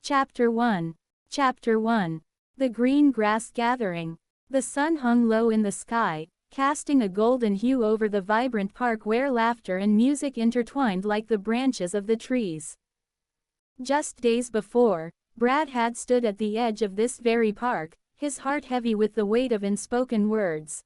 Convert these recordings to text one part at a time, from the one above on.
Chapter 1. Chapter 1. The Green Grass Gathering. The sun hung low in the sky, casting a golden hue over the vibrant park where laughter and music intertwined like the branches of the trees. Just days before, Brad had stood at the edge of this very park, his heart heavy with the weight of unspoken words.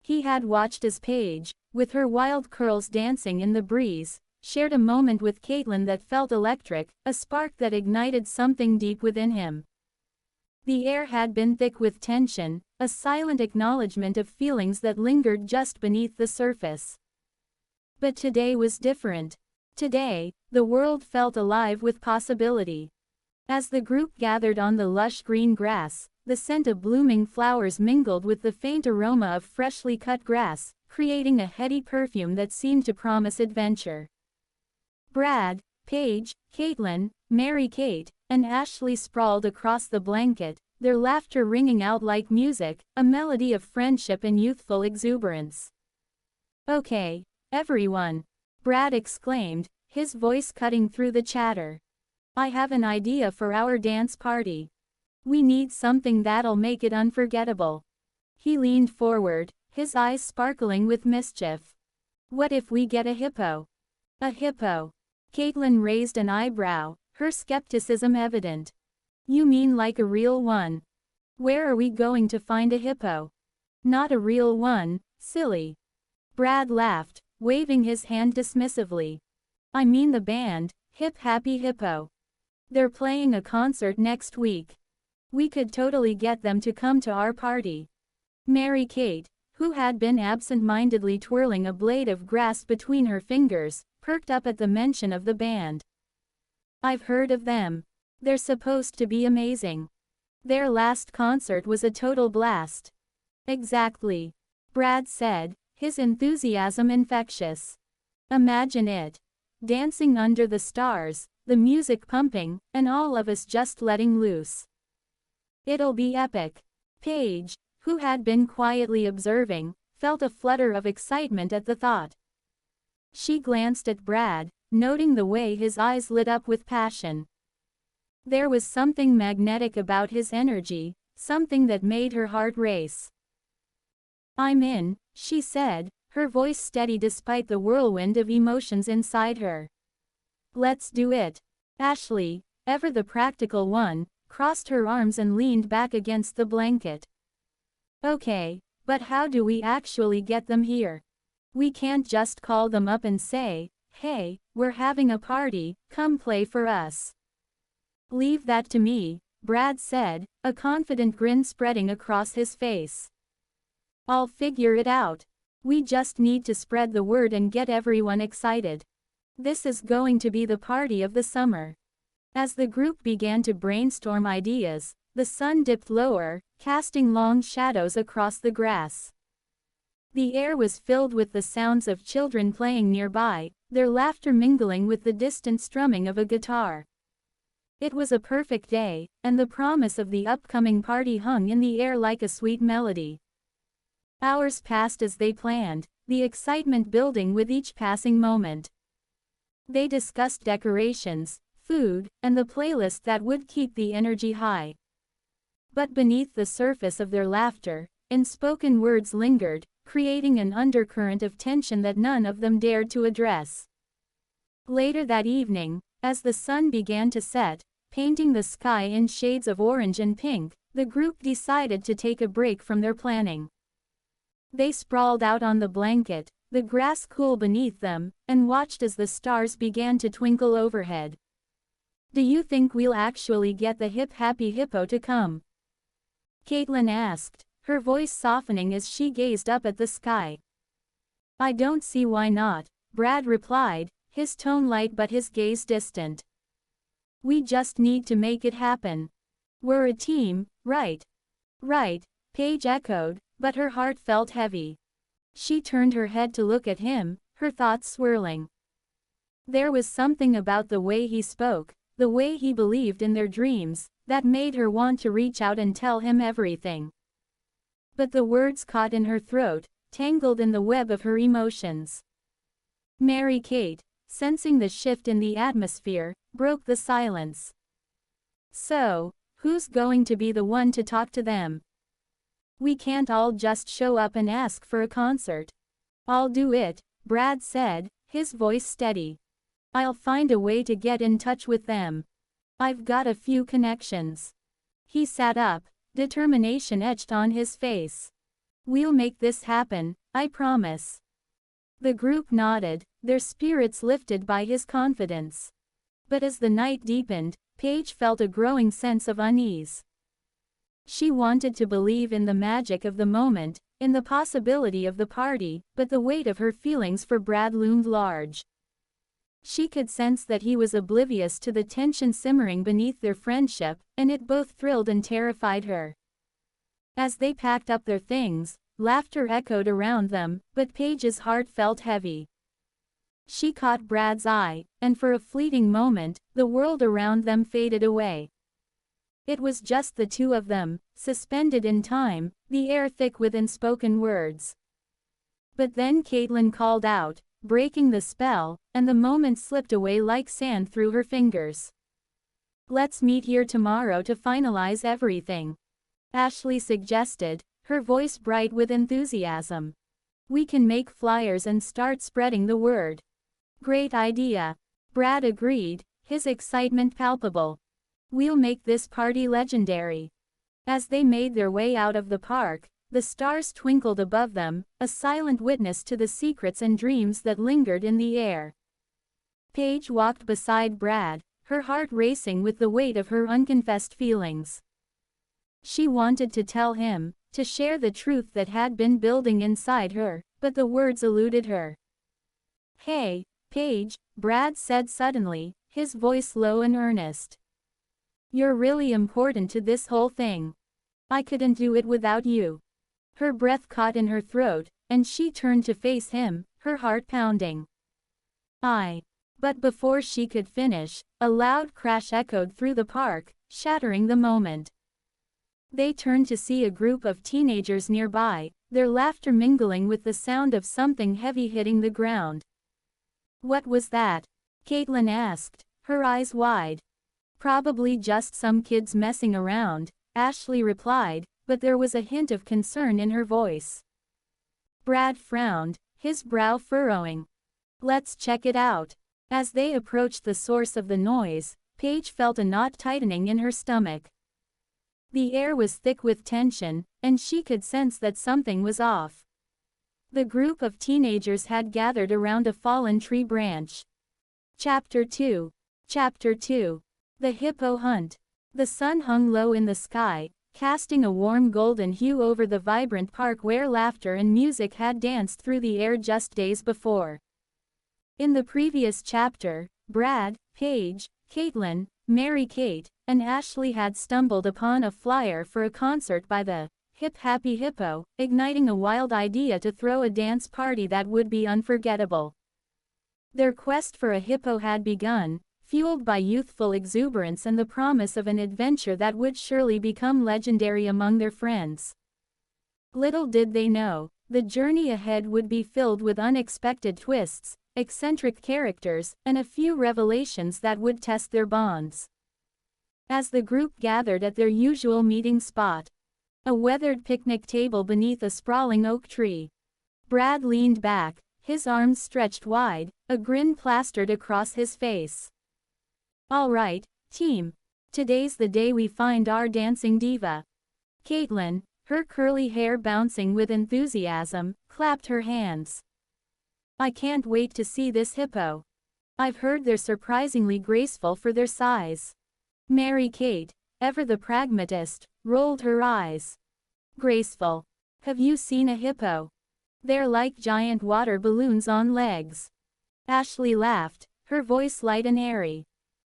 He had watched as Paige, with her wild curls dancing in the breeze, shared a moment with Caitlin that felt electric, a spark that ignited something deep within him. The air had been thick with tension, a silent acknowledgement of feelings that lingered just beneath the surface. But today was different. Today, the world felt alive with possibility. As the group gathered on the lush green grass, the scent of blooming flowers mingled with the faint aroma of freshly cut grass, creating a heady perfume that seemed to promise adventure. Brad, Paige, Caitlin, Mary-Kate, and Ashley sprawled across the blanket, their laughter ringing out like music, a melody of friendship and youthful exuberance. "Okay, everyone," Brad exclaimed, his voice cutting through the chatter. "I have an idea for our dance party. We need something that'll make it unforgettable." He leaned forward, his eyes sparkling with mischief. "What if we get a hippo?" "A hippo?" Caitlin raised an eyebrow, her skepticism evident. "You mean like a real one? Where are we going to find a hippo?" "Not a real one, silly." Brad laughed, waving his hand dismissively. "I mean the band, Hip Happy Hippo. They're playing a concert next week. We could totally get them to come to our party." Mary-Kate, who had been absent-mindedly twirling a blade of grass between her fingers, perked up at the mention of the band. "I've heard of them. They're supposed to be amazing. Their last concert was a total blast." "Exactly," Brad said, his enthusiasm infectious. "Imagine it. Dancing under the stars, the music pumping, and all of us just letting loose. It'll be epic." Paige, who had been quietly observing, felt a flutter of excitement at the thought. She glanced at Brad, noting the way his eyes lit up with passion. There was something magnetic about his energy, something that made her heart race. "I'm in," she said, her voice steady despite the whirlwind of emotions inside her. "Let's do it." Ashley, ever the practical one, crossed her arms and leaned back against the blanket. "Okay, but how do we actually get them here? We can't just call them up and say, 'Hey, we're having a party, come play for us.'" "Leave that to me," Brad said, a confident grin spreading across his face. "I'll figure it out. We just need to spread the word and get everyone excited. This is going to be the party of the summer." As the group began to brainstorm ideas, the sun dipped lower, casting long shadows across the grass. The air was filled with the sounds of children playing nearby, their laughter mingling with the distant strumming of a guitar. It was a perfect day, and the promise of the upcoming party hung in the air like a sweet melody. Hours passed as they planned, the excitement building with each passing moment. They discussed decorations, food, and the playlist that would keep the energy high. But beneath the surface of their laughter, unspoken words lingered, creating an undercurrent of tension that none of them dared to address. Later that evening, as the sun began to set, painting the sky in shades of orange and pink, the group decided to take a break from their planning. They sprawled out on the blanket, the grass cool beneath them, and watched as the stars began to twinkle overhead. "Do you think we'll actually get the Hip Happy Hippo to come?" Caitlin asked, her voice softening as she gazed up at the sky. "I don't see why not," Brad replied, his tone light but his gaze distant. "We just need to make it happen. We're a team, right?" "Right," Paige echoed, but her heart felt heavy. She turned her head to look at him, her thoughts swirling. There was something about the way he spoke, the way he believed in their dreams, that made her want to reach out and tell him everything. But the words caught in her throat, tangled in the web of her emotions. Mary-Kate, sensing the shift in the atmosphere, broke the silence. So, who's going to be the one to talk to them? We can't all just show up and ask for a concert. I'll do it, Brad said, his voice steady. I'll find a way to get in touch with them. I've got a few connections. He sat up, determination etched on his face. We'll make this happen, I promise. The group nodded, their spirits lifted by his confidence. But as the night deepened, Paige felt a growing sense of unease. She wanted to believe in the magic of the moment, in the possibility of the party, but the weight of her feelings for Brad loomed large. She could sense that he was oblivious to the tension simmering beneath their friendship, and it both thrilled and terrified her. As they packed up their things, laughter echoed around them, but Paige's heart felt heavy. She caught Brad's eye, and for a fleeting moment, the world around them faded away. It was just the two of them, suspended in time, the air thick with unspoken words. But then Caitlin called out, breaking the spell, and the moment slipped away like sand through her fingers. Let's meet here tomorrow to finalize everything. Ashley suggested, her voice bright with enthusiasm. We can make flyers and start spreading the word. Great idea. Brad agreed, his excitement palpable. We'll make this party legendary. As they made their way out of the park, the stars twinkled above them, a silent witness to the secrets and dreams that lingered in the air. Paige walked beside Brad, her heart racing with the weight of her unconfessed feelings. She wanted to tell him, to share the truth that had been building inside her, but the words eluded her. Hey, Paige, Brad said suddenly, his voice low and earnest. You're really important to this whole thing. I couldn't do it without you. Her breath caught in her throat, and she turned to face him, her heart pounding. But before she could finish, a loud crash echoed through the park, shattering the moment. They turned to see a group of teenagers nearby, their laughter mingling with the sound of something heavy hitting the ground. What was that? Caitlin asked, her eyes wide. Probably just some kids messing around, Ashley replied, but there was a hint of concern in her voice. Brad frowned, his brow furrowing. Let's check it out. As they approached the source of the noise, Paige felt a knot tightening in her stomach. The air was thick with tension, and she could sense that something was off. The group of teenagers had gathered around a fallen tree branch. Chapter 2. The Hippo Hunt. The sun hung low in the sky, casting a warm golden hue over the vibrant park where laughter and music had danced through the air just days before. In the previous chapter, Brad, Paige, Caitlin, Mary-Kate, and Ashley had stumbled upon a flyer for a concert by the Hip Happy Hippo, igniting a wild idea to throw a dance party that would be unforgettable. Their quest for a hippo had begun, fueled by youthful exuberance and the promise of an adventure that would surely become legendary among their friends. Little did they know, the journey ahead would be filled with unexpected twists, eccentric characters, and a few revelations that would test their bonds. As the group gathered at their usual meeting spot, a weathered picnic table beneath a sprawling oak tree, Brad leaned back, his arms stretched wide, a grin plastered across his face. All right, team. Today's the day we find our dancing diva. Caitlin, her curly hair bouncing with enthusiasm, clapped her hands. I can't wait to see this hippo. I've heard they're surprisingly graceful for their size. Mary-Kate, ever the pragmatist, rolled her eyes. Graceful. Have you seen a hippo? They're like giant water balloons on legs. Ashley laughed, her voice light and airy.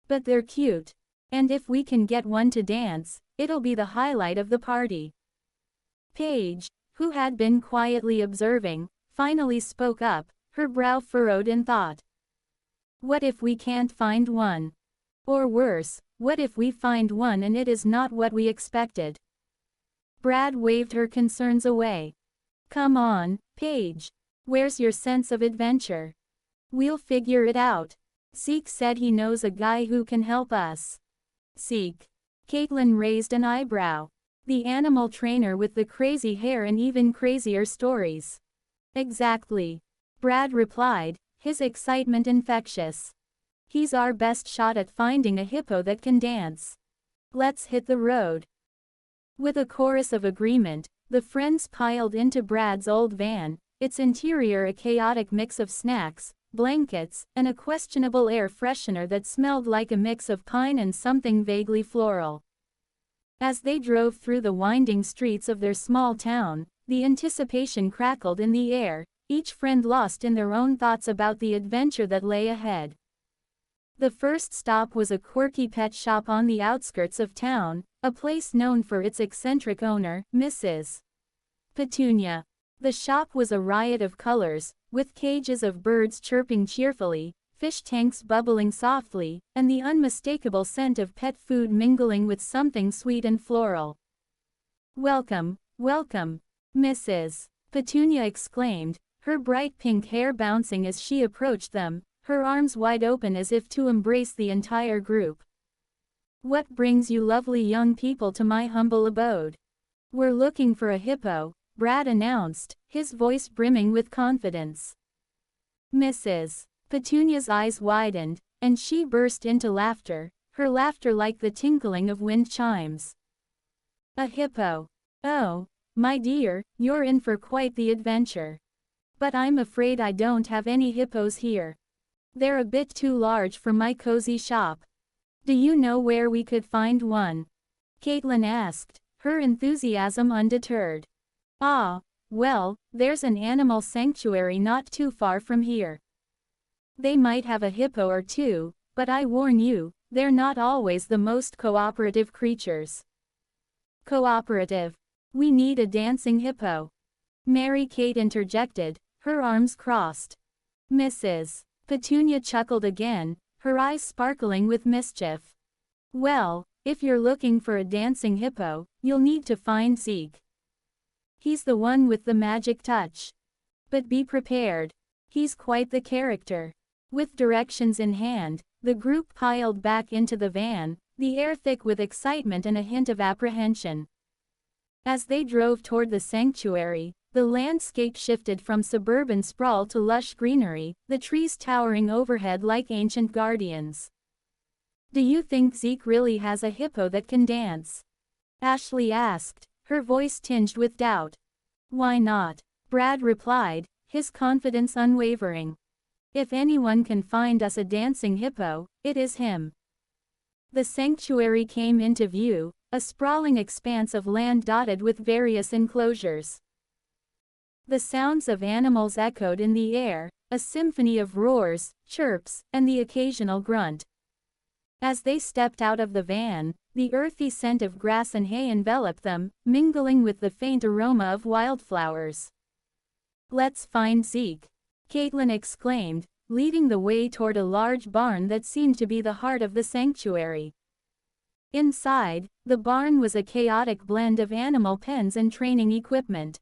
But they're cute. And if we can get one to dance, it'll be the highlight of the party. Paige, who had been quietly observing, finally spoke up, her brow furrowed in thought. What if we can't find one? Or worse, what if we find one and it is not what we expected? Brad waved her concerns away. Come on, Paige. Where's your sense of adventure? We'll figure it out. Zeke said he knows a guy who can help us. Zeke. Caitlin raised an eyebrow. The animal trainer with the crazy hair and even crazier stories. Exactly. Brad replied, his excitement infectious. He's our best shot at finding a hippo that can dance. Let's hit the road. With a chorus of agreement, the friends piled into Brad's old van, its interior a chaotic mix of snacks, blankets, and a questionable air freshener that smelled like a mix of pine and something vaguely floral. As they drove through the winding streets of their small town, the anticipation crackled in the air, each friend lost in their own thoughts about the adventure that lay ahead. The first stop was a quirky pet shop on the outskirts of town, a place known for its eccentric owner, Mrs. Petunia. The shop was a riot of colors, with cages of birds chirping cheerfully, fish tanks bubbling softly, and the unmistakable scent of pet food mingling with something sweet and floral. "Welcome, welcome," Mrs. Petunia exclaimed, her bright pink hair bouncing as she approached them, her arms wide open as if to embrace the entire group. "What brings you lovely young people to my humble abode?" "We're looking for a hippo," Brad announced, his voice brimming with confidence. Mrs. Petunia's eyes widened, and she burst into laughter, her laughter like the tinkling of wind chimes. "A hippo? Oh, my dear, you're in for quite the adventure. But I'm afraid I don't have any hippos here. They're a bit too large for my cozy shop. Do you know where we could find one?" Caitlin asked, her enthusiasm undeterred. "Ah, well, there's an animal sanctuary not too far from here. They might have a hippo or two, but I warn you, they're not always the most cooperative creatures." "Cooperative? We need a dancing hippo," Mary Kate interjected, her arms crossed. Mrs. Petunia chuckled again, her eyes sparkling with mischief. "Well, if you're looking for a dancing hippo, you'll need to find Zeke. He's the one with the magic touch. But be prepared. He's quite the character." With directions in hand, the group piled back into the van, the air thick with excitement and a hint of apprehension. As they drove toward the sanctuary, the landscape shifted from suburban sprawl to lush greenery, the trees towering overhead like ancient guardians. "Do you think Zeke really has a hippo that can dance?" Ashley asked, her voice tinged with doubt. "Why not?" Brad replied, his confidence unwavering. "If anyone can find us a dancing hippo, it is him." The sanctuary came into view, a sprawling expanse of land dotted with various enclosures. The sounds of animals echoed in the air, a symphony of roars, chirps, and the occasional grunt. As they stepped out of the van, the earthy scent of grass and hay enveloped them, mingling with the faint aroma of wildflowers. "Let's find Zeke," Caitlin exclaimed, leading the way toward a large barn that seemed to be the heart of the sanctuary. Inside, the barn was a chaotic blend of animal pens and training equipment.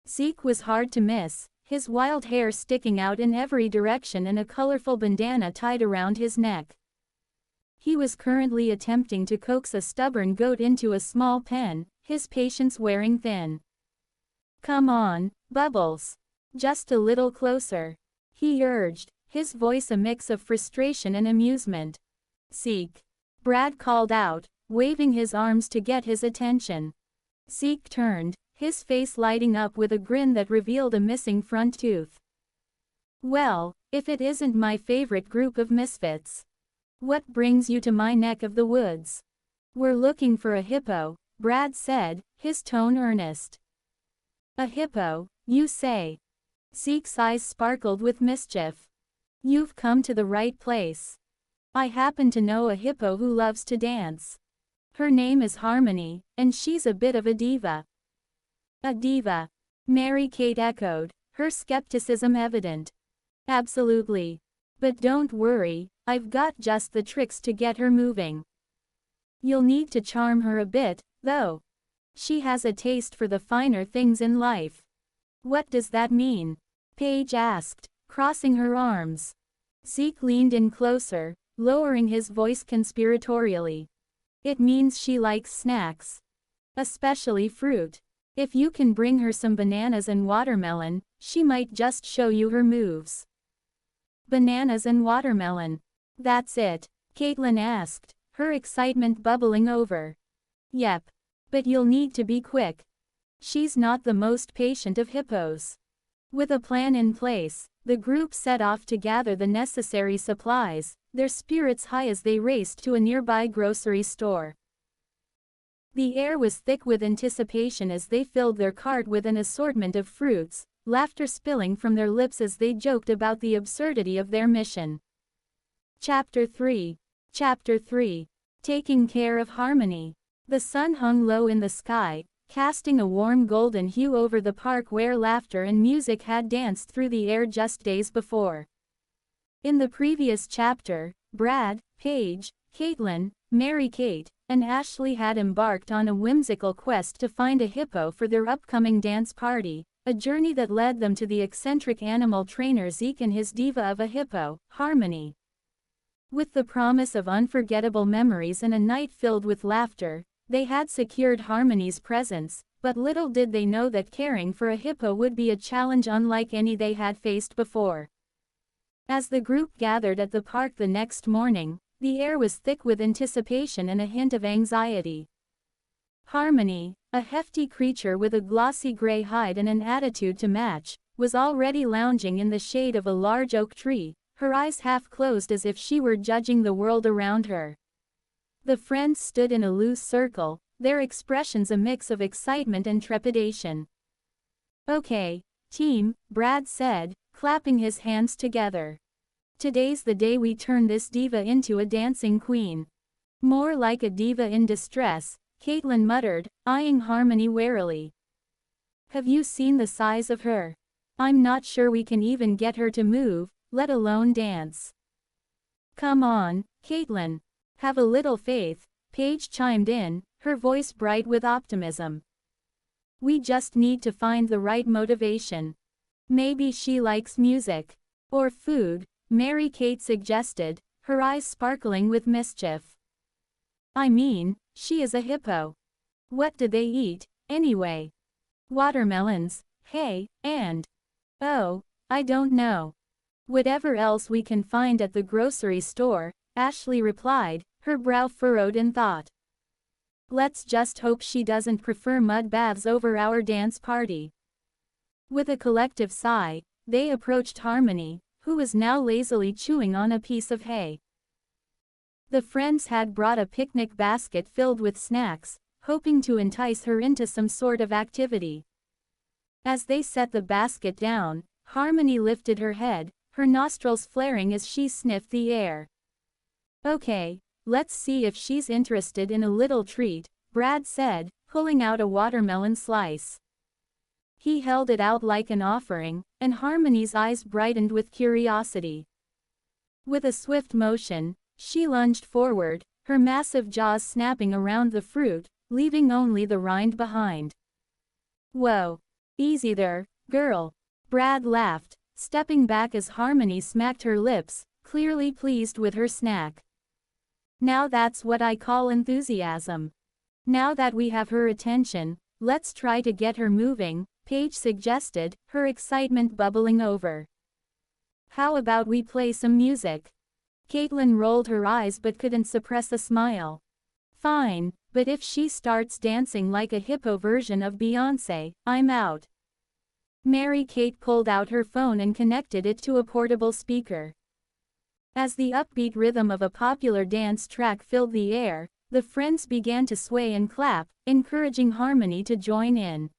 Zeke was hard to miss, his wild hair sticking out in every direction and a colorful bandana tied around his neck. He was currently attempting to coax a stubborn goat into a small pen, his patience wearing thin. "Come on, Bubbles. Just a little closer," he urged, his voice a mix of frustration and amusement. "Zeke," Brad called out, waving his arms to get his attention. Zeke turned, his face lighting up with a grin that revealed a missing front tooth. "Well, if it isn't my favorite group of misfits. What brings you to my neck of the woods?" "We're looking for a hippo," Brad said, his tone earnest. "A hippo, you say?" Zeke's eyes sparkled with mischief. "You've come to the right place. I happen to know a hippo who loves to dance. Her name is Harmony, and she's a bit of a diva." "A diva?" Mary Kate echoed, her skepticism evident. "Absolutely. But don't worry, I've got just the tricks to get her moving. You'll need to charm her a bit, though. She has a taste for the finer things in life." "What does that mean?" Paige asked, crossing her arms. Zeke leaned in closer, lowering his voice conspiratorially. It means she likes snacks. Especially fruit. If you can bring her some bananas and watermelon, she might just show you her moves. Bananas and watermelon. That's it? Caitlin asked, her excitement bubbling over. Yep. But you'll need to be quick. She's not the most patient of hippos. With a plan in place, the group set off to gather the necessary supplies, their spirits high as they raced to a nearby grocery store. The air was thick with anticipation as they filled their cart with an assortment of fruits, laughter spilling from their lips as they joked about the absurdity of their mission. Chapter 3. Taking care of Harmony. The sun hung low in the sky, casting a warm golden hue over the park where laughter and music had danced through the air just days before. In the previous chapter, Brad, Paige, Caitlin, Mary-Kate, and Ashley had embarked on a whimsical quest to find a hippo for their upcoming dance party, a journey that led them to the eccentric animal trainer Zeke and his diva of a hippo, Harmony. With the promise of unforgettable memories and a night filled with laughter, they had secured Harmony's presence, but little did they know that caring for a hippo would be a challenge unlike any they had faced before. As the group gathered at the park the next morning, the air was thick with anticipation and a hint of anxiety. Harmony, a hefty creature with a glossy gray hide and an attitude to match, was already lounging in the shade of a large oak tree, her eyes half closed as if she were judging the world around her. The friends stood in a loose circle, their expressions a mix of excitement and trepidation. "Okay, team," Brad said, clapping his hands together. "Today's the day we turn this diva into a dancing queen." "More like a diva in distress," Caitlin muttered, eyeing Harmony warily. "Have you seen the size of her? I'm not sure we can even get her to move, let alone dance." "Come on, Caitlin. Have a little faith," Paige chimed in, her voice bright with optimism. "We just need to find the right motivation. Maybe she likes music. Or food," Mary-Kate suggested, her eyes sparkling with mischief. "I mean, she is a hippo. What do they eat, anyway? Watermelons, hay, and... oh, I don't know. Whatever else we can find at the grocery store," Ashley replied, her brow furrowed in thought. "Let's just hope she doesn't prefer mud baths over our dance party." With a collective sigh, they approached Harmony, who was now lazily chewing on a piece of hay. The friends had brought a picnic basket filled with snacks, hoping to entice her into some sort of activity. As they set the basket down, Harmony lifted her head, her nostrils flaring as she sniffed the air. "Okay, let's see if she's interested in a little treat," Brad said, pulling out a watermelon slice. He held it out like an offering, and Harmony's eyes brightened with curiosity. With a swift motion, she lunged forward, her massive jaws snapping around the fruit, leaving only the rind behind. "Whoa. Easy there, girl," Brad laughed, stepping back as Harmony smacked her lips, clearly pleased with her snack. "Now that's what I call enthusiasm. Now that we have her attention, let's try to get her moving," Paige suggested, her excitement bubbling over. "How about we play some music?" Caitlin rolled her eyes but couldn't suppress a smile. "Fine, but if she starts dancing like a hippo version of Beyoncé, I'm out." Mary-Kate pulled out her phone and connected it to a portable speaker. As the upbeat rhythm of a popular dance track filled the air, the friends began to sway and clap, encouraging Harmony to join in.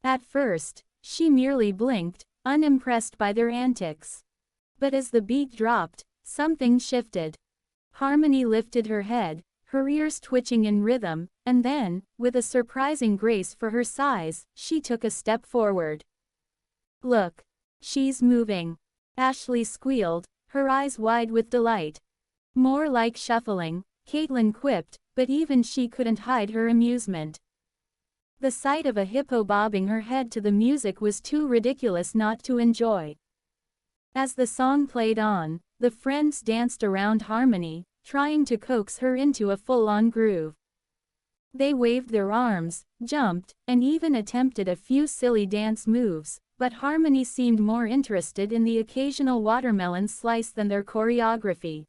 At first, she merely blinked, unimpressed by their antics. But as the beat dropped, something shifted. Harmony lifted her head, her ears twitching in rhythm, and then, with a surprising grace for her size, she took a step forward. "Look. She's moving," Ashley squealed, her eyes wide with delight. "More like shuffling," Caitlin quipped, but even she couldn't hide her amusement. The sight of a hippo bobbing her head to the music was too ridiculous not to enjoy. As the song played on, the friends danced around Harmony, trying to coax her into a full-on groove. They waved their arms, jumped, and even attempted a few silly dance moves, but Harmony seemed more interested in the occasional watermelon slice than their choreography.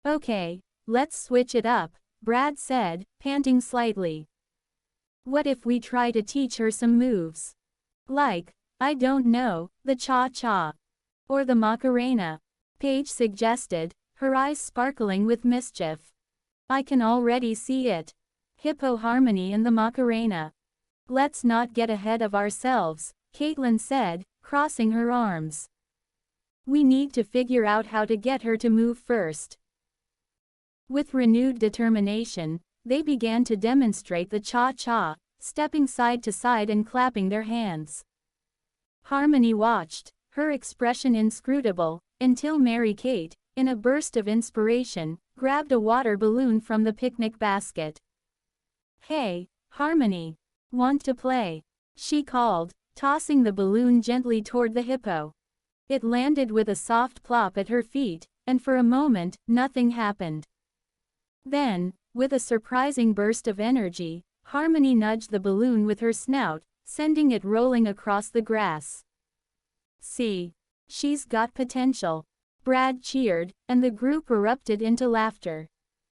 "Okay, let's switch it up," Brad said, panting slightly. "What if we try to teach her some moves? Like, I don't know, the cha-cha. Or the Macarena," Paige suggested, her eyes sparkling with mischief. "I can already see it. Hippo Harmony and the Macarena." "Let's not get ahead of ourselves," Caitlin said, crossing her arms. "We need to figure out how to get her to move first." With renewed determination, they began to demonstrate the cha-cha, stepping side to side and clapping their hands. Harmony watched, her expression inscrutable, until Mary-Kate, in a burst of inspiration, grabbed a water balloon from the picnic basket. "Hey, Harmony, want to play?" she called, tossing the balloon gently toward the hippo. It landed with a soft plop at her feet, and for a moment, nothing happened. Then, with a surprising burst of energy, Harmony nudged the balloon with her snout, sending it rolling across the grass. "See? She's got potential," Brad cheered, and the group erupted into laughter.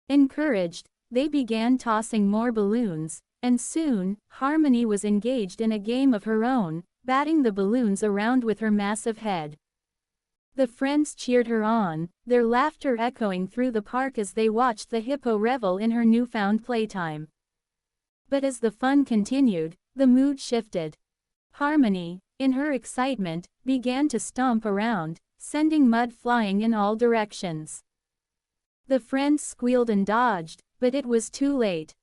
Encouraged, they began tossing more balloons, and soon, Harmony was engaged in a game of her own, batting the balloons around with her massive head. The friends cheered her on, their laughter echoing through the park as they watched the hippo revel in her newfound playtime. But as the fun continued, the mood shifted. Harmony, in her excitement, began to stomp around, sending mud flying in all directions. The friends squealed and dodged, but it was too late.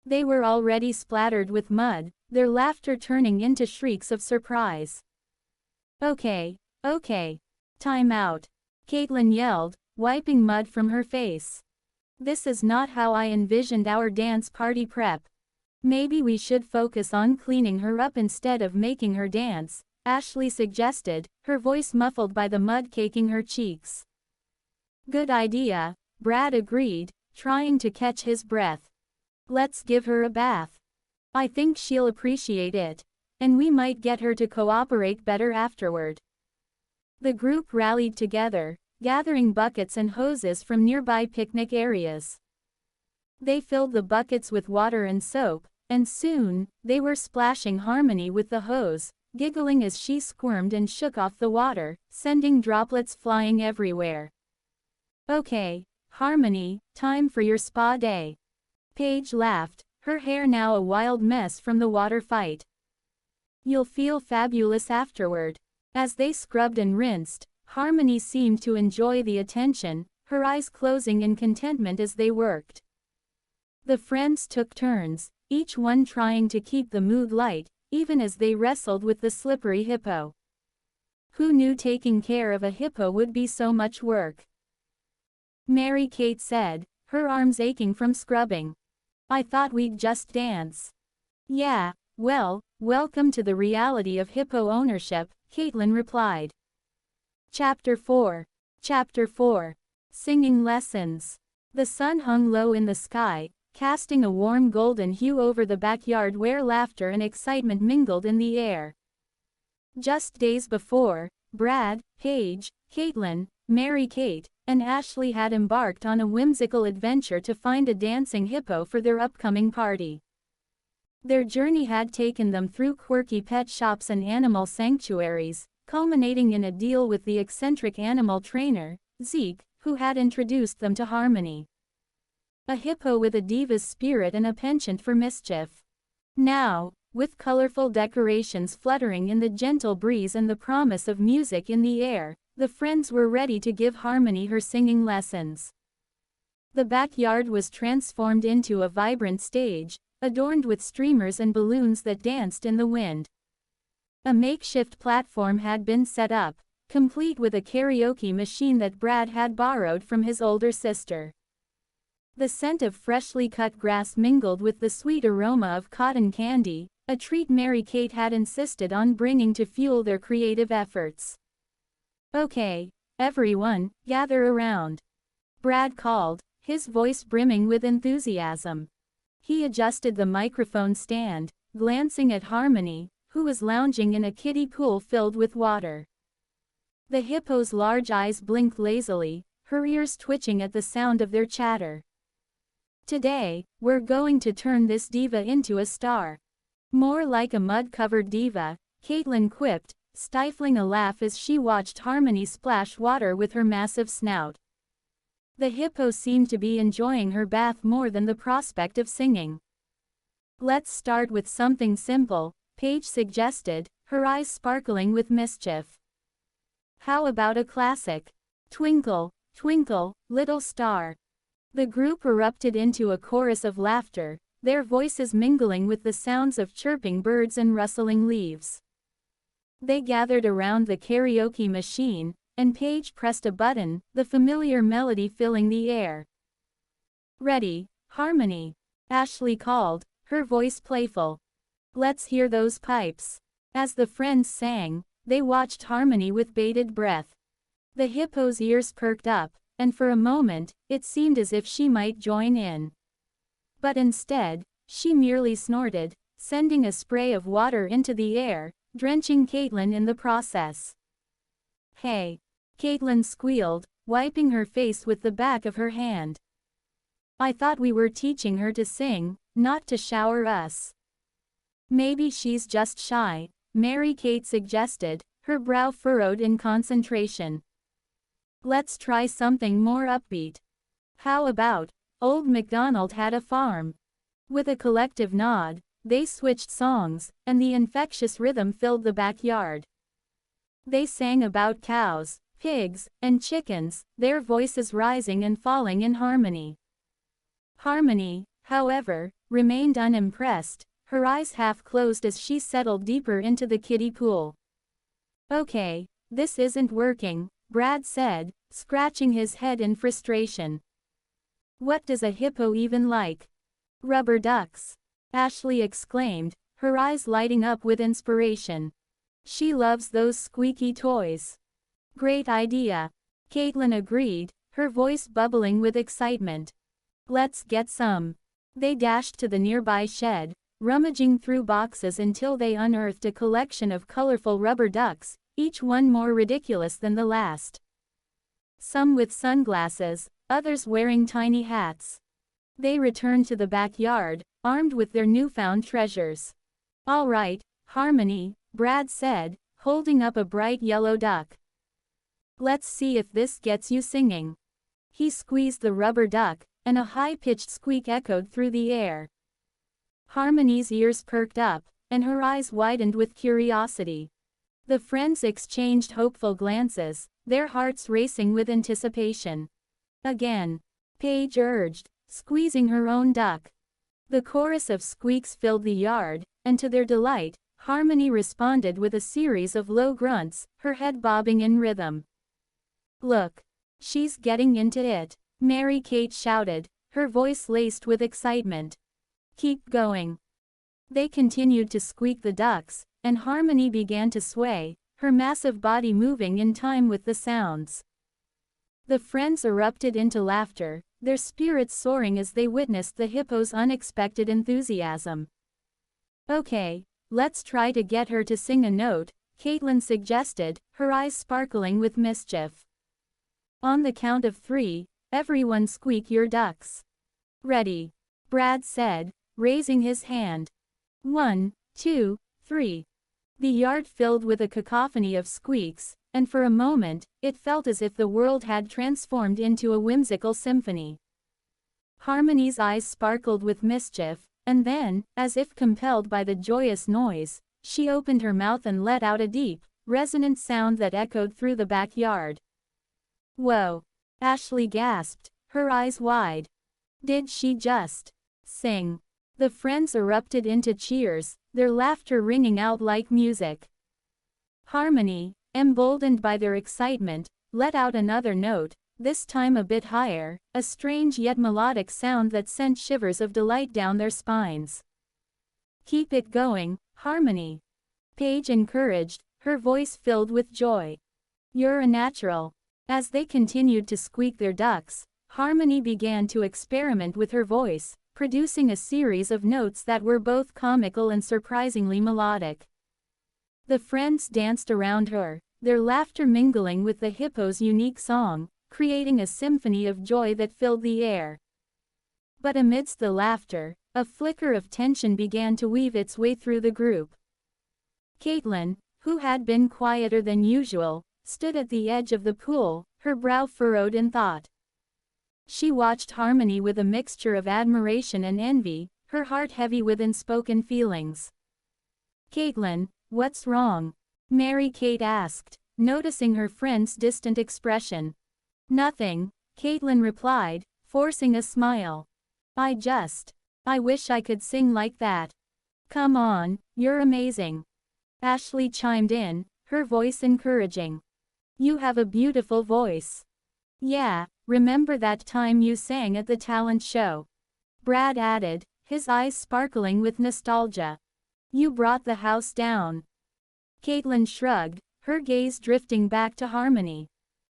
They were already splattered with mud, their laughter turning into shrieks of surprise. Okay, time out," Caitlin yelled, wiping mud from her face. "This is not how I envisioned our dance party prep. Maybe we should focus on cleaning her up instead of making her dance," Ashley suggested, her voice muffled by the mud caking her cheeks. "Good idea," Brad agreed, trying to catch his breath. "Let's give her a bath. I think she'll appreciate it. And we might get her to cooperate better afterward." The group rallied together, gathering buckets and hoses from nearby picnic areas. They filled the buckets with water and soap, and soon, they were splashing Harmony with the hose, giggling as she squirmed and shook off the water, sending droplets flying everywhere. "Okay, Harmony, time for your spa day." Paige laughed, her hair now a wild mess from the water fight. "You'll feel fabulous afterward." As they scrubbed and rinsed, Harmony seemed to enjoy the attention, her eyes closing in contentment as they worked. The friends took turns, each one trying to keep the mood light, even as they wrestled with the slippery hippo. Who knew taking care of a hippo would be so much work? Mary-Kate said, her arms aching from scrubbing. "I thought we'd just dance." "Yeah, well, welcome to the reality of hippo ownership," Caitlin replied. Chapter 4. Singing Lessons. The sun hung low in the sky, casting a warm golden hue over the backyard where laughter and excitement mingled in the air. Just days before, Brad, Paige, Caitlin, Mary-Kate, and Ashley had embarked on a whimsical adventure to find a dancing hippo for their upcoming party. Their journey had taken them through quirky pet shops and animal sanctuaries, culminating in a deal with the eccentric animal trainer, Zeke, who had introduced them to Harmony. A hippo with a diva's spirit and a penchant for mischief. Now, with colorful decorations fluttering in the gentle breeze and the promise of music in the air, the friends were ready to give Harmony her singing lessons. The backyard was transformed into a vibrant stage, adorned with streamers and balloons that danced in the wind. A makeshift platform had been set up, complete with a karaoke machine that Brad had borrowed from his older sister. The scent of freshly cut grass mingled with the sweet aroma of cotton candy, a treat Mary-Kate had insisted on bringing to fuel their creative efforts. "Okay, everyone, gather around." Brad called, his voice brimming with enthusiasm. He adjusted the microphone stand, glancing at Harmony, who was lounging in a kiddie pool filled with water. The hippo's large eyes blinked lazily, her ears twitching at the sound of their chatter. "Today, we're going to turn this diva into a star." "More like a mud-covered diva," Caitlin quipped, stifling a laugh as she watched Harmony splash water with her massive snout. The hippo seemed to be enjoying her bath more than the prospect of singing. "Let's start with something simple," Paige suggested, her eyes sparkling with mischief. "How about a classic? Twinkle, twinkle, little star." The group erupted into a chorus of laughter, their voices mingling with the sounds of chirping birds and rustling leaves. They gathered around the karaoke machine, and Paige pressed a button, the familiar melody filling the air. "Ready, Harmony?" Ashley called, her voice playful. "Let's hear those pipes." As the friends sang, they watched Harmony with bated breath. The hippo's ears perked up, and for a moment, it seemed as if she might join in. But instead, she merely snorted, sending a spray of water into the air, drenching Caitlin in the process. "Hey!" Caitlin squealed, wiping her face with the back of her hand. "I thought we were teaching her to sing, not to shower us." "Maybe she's just shy," Mary Kate suggested, her brow furrowed in concentration. "Let's try something more upbeat. How about, Old MacDonald Had a Farm?" With a collective nod, they switched songs, and the infectious rhythm filled the backyard. They sang about cows, pigs, and chickens, their voices rising and falling in harmony. Harmony, however, remained unimpressed, her eyes half closed as she settled deeper into the kiddie pool. "Okay, this isn't working," Brad said, scratching his head in frustration. "What does a hippo even like?" "Rubber ducks," Ashley exclaimed, her eyes lighting up with inspiration. "She loves those squeaky toys." "Great idea," Caitlin agreed, her voice bubbling with excitement. "Let's get some." They dashed to the nearby shed, rummaging through boxes until they unearthed a collection of colorful rubber ducks, each one more ridiculous than the last. Some with sunglasses, others wearing tiny hats. They returned to the backyard, armed with their newfound treasures. "All right, Harmony," Brad said, holding up a bright yellow duck. "Let's see if this gets you singing." He squeezed the rubber duck, and a high-pitched squeak echoed through the air. Harmony's ears perked up, and her eyes widened with curiosity. The friends exchanged hopeful glances, their hearts racing with anticipation. "Again," Paige urged, squeezing her own duck. The chorus of squeaks filled the yard, and to their delight, Harmony responded with a series of low grunts, her head bobbing in rhythm. "Look! She's getting into it," Mary Kate shouted, her voice laced with excitement. "Keep going." They continued to squeak the ducks, and Harmony began to sway, her massive body moving in time with the sounds. The friends erupted into laughter, their spirits soaring as they witnessed the hippo's unexpected enthusiasm. "Okay, let's try to get her to sing a note," Caitlin suggested, her eyes sparkling with mischief. "On the count of 3, everyone squeak your ducks." "Ready," Brad said, raising his hand. 1, 2, 3. The yard filled with a cacophony of squeaks, and for a moment, it felt as if the world had transformed into a whimsical symphony. Harmony's eyes sparkled with mischief, and then, as if compelled by the joyous noise, she opened her mouth and let out a deep, resonant sound that echoed through the backyard. "Whoa!" Ashley gasped, her eyes wide. "Did she just sing?" The friends erupted into cheers, their laughter ringing out like music. Harmony, emboldened by their excitement, let out another note, this time a bit higher, a strange yet melodic sound that sent shivers of delight down their spines. "Keep it going, Harmony," Paige encouraged, her voice filled with joy. "You're a natural." As they continued to squeak their ducks, Harmony began to experiment with her voice, producing a series of notes that were both comical and surprisingly melodic. The friends danced around her, their laughter mingling with the hippo's unique song, creating a symphony of joy that filled the air. But amidst the laughter, a flicker of tension began to weave its way through the group. Caitlin, who had been quieter than usual, stood at the edge of the pool, her brow furrowed in thought. She watched Harmony with a mixture of admiration and envy, her heart heavy with unspoken feelings. "Caitlin, what's wrong?" Mary-Kate asked, noticing her friend's distant expression. "Nothing," Caitlin replied, forcing a smile. I wish I could sing like that." "Come on, you're amazing." Ashley chimed in, her voice encouraging. "You have a beautiful voice." "Yeah, remember that time you sang at the talent show?" Brad added, his eyes sparkling with nostalgia. "You brought the house down." Caitlin shrugged, her gaze drifting back to Harmony.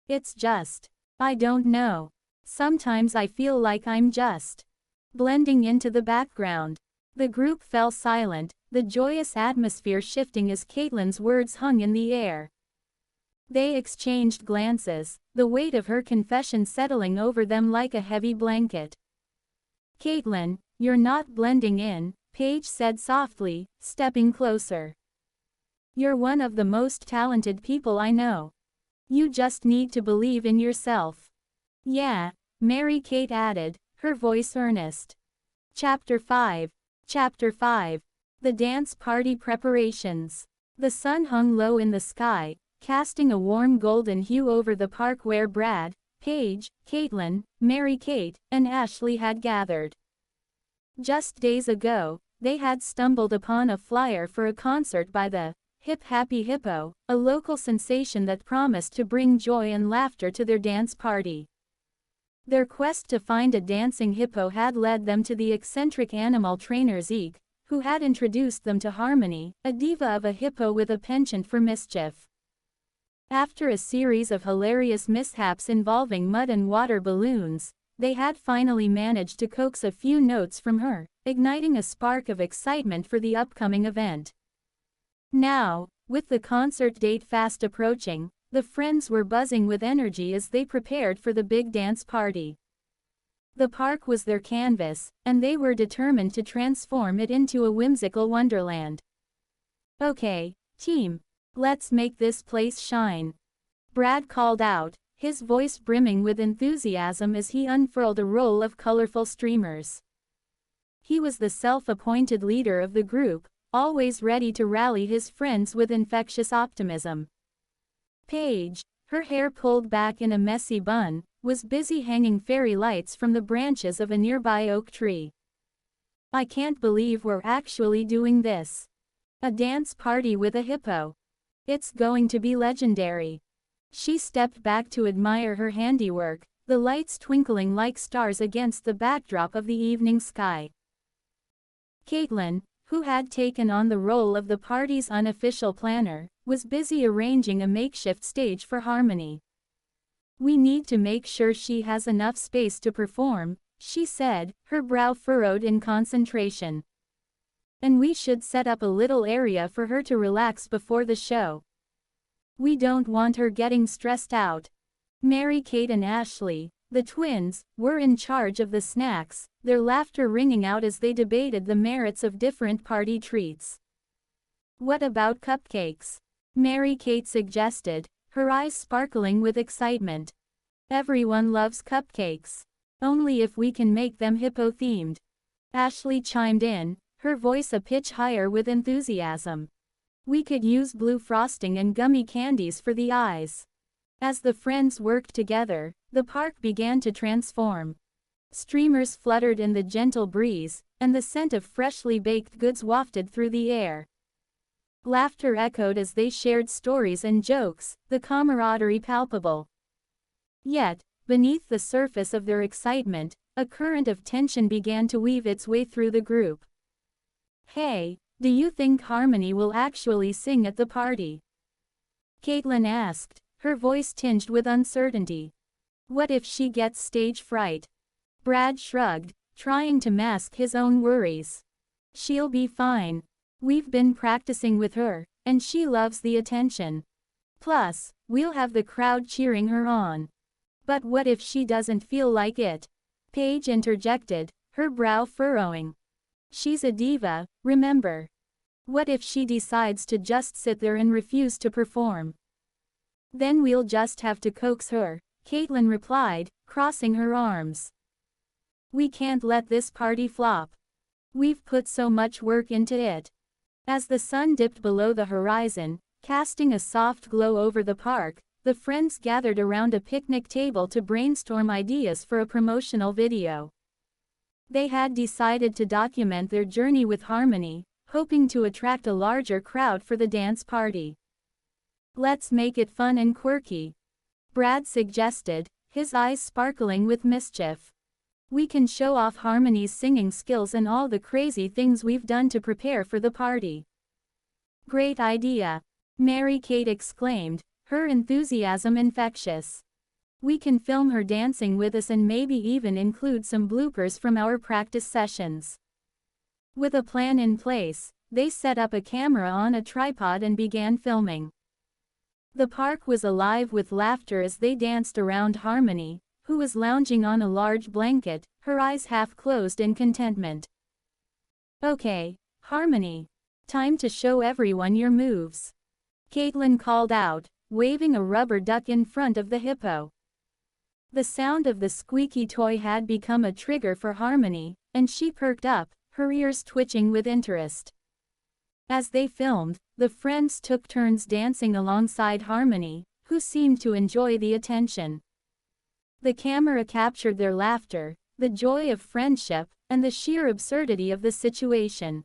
I don't know. Sometimes I feel like I'm just blending into the background." The group fell silent, the joyous atmosphere shifting as Caitlin's words hung in the air. They exchanged glances, the weight of her confession settling over them like a heavy blanket. "Caitlin, you're not blending in," Paige said softly, stepping closer. "You're one of the most talented people I know. You just need to believe in yourself." "Yeah," Mary-Kate added, her voice earnest. Chapter 5. The dance party preparations. The sun hung low in the sky, casting a warm golden hue over the park where Brad, Paige, Caitlin, Mary-Kate, and Ashley had gathered. Just days ago, they had stumbled upon a flyer for a concert by the Hip Happy Hippo, a local sensation that promised to bring joy and laughter to their dance party. Their quest to find a dancing hippo had led them to the eccentric animal trainer Zeke, who had introduced them to Harmony, a diva of a hippo with a penchant for mischief. After a series of hilarious mishaps involving mud and water balloons, they had finally managed to coax a few notes from her, igniting a spark of excitement for the upcoming event. Now, with the concert date fast approaching, the friends were buzzing with energy as they prepared for the big dance party. The park was their canvas, and they were determined to transform it into a whimsical wonderland. "Okay, team. Let's make this place shine," Brad called out, his voice brimming with enthusiasm as he unfurled a roll of colorful streamers. He was the self-appointed leader of the group, always ready to rally his friends with infectious optimism. Paige, her hair pulled back in a messy bun, was busy hanging fairy lights from the branches of a nearby oak tree. "I can't believe we're actually doing this. A dance party with a hippo. It's going to be legendary." She stepped back to admire her handiwork, the lights twinkling like stars against the backdrop of the evening sky. Caitlin, who had taken on the role of the party's unofficial planner, was busy arranging a makeshift stage for Harmony. "We need to make sure she has enough space to perform," she said, her brow furrowed in concentration. "And we should set up a little area for her to relax before the show. We don't want her getting stressed out." Mary-Kate and Ashley, the twins, were in charge of the snacks, their laughter ringing out as they debated the merits of different party treats. "What about cupcakes?" Mary-Kate suggested, her eyes sparkling with excitement. "Everyone loves cupcakes. Only if we can make them hippo-themed." Ashley chimed in, her voice a pitch higher with enthusiasm. "We could use blue frosting and gummy candies for the eyes." As the friends worked together, the park began to transform. Streamers fluttered in the gentle breeze, and the scent of freshly baked goods wafted through the air. Laughter echoed as they shared stories and jokes, the camaraderie palpable. Yet, beneath the surface of their excitement, a current of tension began to weave its way through the group. "Hey, do you think Harmony will actually sing at the party?" Caitlin asked, her voice tinged with uncertainty. What if she gets stage fright? Brad shrugged, trying to mask his own worries. She'll be fine. We've been practicing with her, and she loves the attention. Plus, we'll have the crowd cheering her on. But what if she doesn't feel like it? Paige interjected, her brow furrowing. She's a diva, remember? What if she decides to just sit there and refuse to perform? Then we'll just have to coax her, Caitlin replied, crossing her arms. We can't let this party flop. We've put so much work into it. As the sun dipped below the horizon, casting a soft glow over the park, the friends gathered around a picnic table to brainstorm ideas for a promotional video. They had decided to document their journey with Harmony, hoping to attract a larger crowd for the dance party. Let's make it fun and quirky, Brad suggested, his eyes sparkling with mischief. We can show off Harmony's singing skills and all the crazy things we've done to prepare for the party. Great idea, Mary-Kate exclaimed, her enthusiasm infectious. We can film her dancing with us and maybe even include some bloopers from our practice sessions. With a plan in place, they set up a camera on a tripod and began filming. The park was alive with laughter as they danced around Harmony, who was lounging on a large blanket, her eyes half closed in contentment. Okay, Harmony. Time to show everyone your moves. Caitlin called out, waving a rubber duck in front of the hippo. The sound of the squeaky toy had become a trigger for Harmony, and she perked up, her ears twitching with interest. As they filmed, the friends took turns dancing alongside Harmony, who seemed to enjoy the attention. The camera captured their laughter, the joy of friendship, and the sheer absurdity of the situation.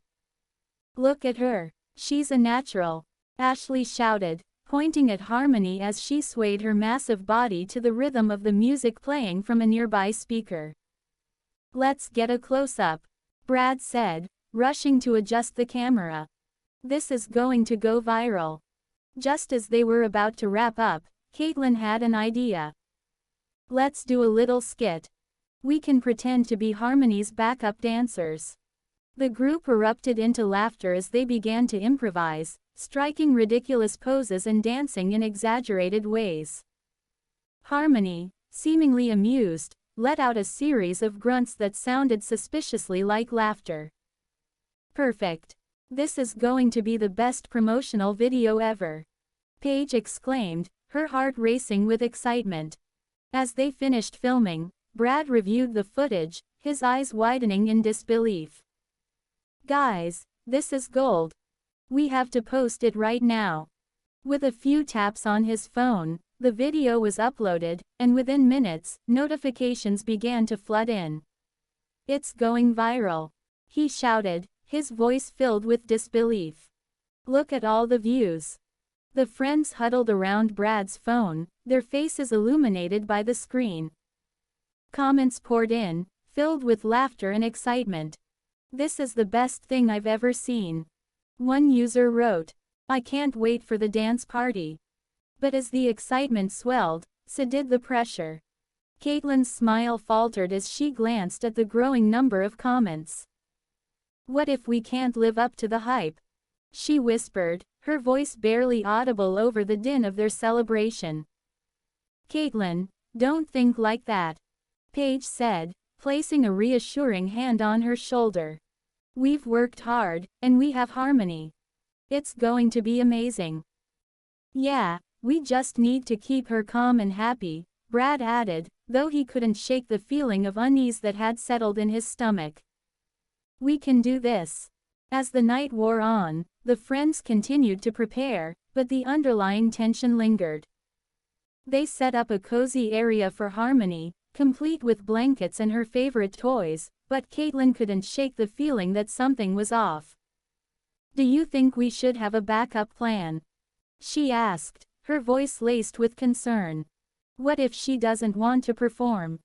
Look at her. She's a natural, Ashley shouted, pointing at Harmony as she swayed her massive body to the rhythm of the music playing from a nearby speaker. Let's get a close-up, Brad said, rushing to adjust the camera. This is going to go viral. Just as they were about to wrap up, Caitlin had an idea. Let's do a little skit. We can pretend to be Harmony's backup dancers. The group erupted into laughter as they began to improvise, striking ridiculous poses and dancing in exaggerated ways. Harmony, seemingly amused, let out a series of grunts that sounded suspiciously like laughter. Perfect. This is going to be the best promotional video ever, Paige exclaimed, her heart racing with excitement. As they finished filming, Brad reviewed the footage, his eyes widening in disbelief. Guys, this is gold. We have to post it right now. With a few taps on his phone, the video was uploaded, and within minutes, notifications began to flood in. It's going viral, he shouted, his voice filled with disbelief. Look at all the views. The friends huddled around Brad's phone, their faces illuminated by the screen. Comments poured in, filled with laughter and excitement. This is the best thing I've ever seen. One user wrote, I can't wait for the dance party. But as the excitement swelled, so did the pressure. Caitlin's smile faltered as she glanced at the growing number of comments. What if we can't live up to the hype? She whispered, her voice barely audible over the din of their celebration. Caitlin, don't think like that, Paige said, placing a reassuring hand on her shoulder. We've worked hard, and we have Harmony. It's going to be amazing. Yeah, we just need to keep her calm and happy, Brad added, though he couldn't shake the feeling of unease that had settled in his stomach. We can do this. As the night wore on, the friends continued to prepare, but the underlying tension lingered. They set up a cozy area for Harmony, complete with blankets and her favorite toys, but Caitlin couldn't shake the feeling that something was off. Do you think we should have a backup plan? She asked, her voice laced with concern. What if she doesn't want to perform?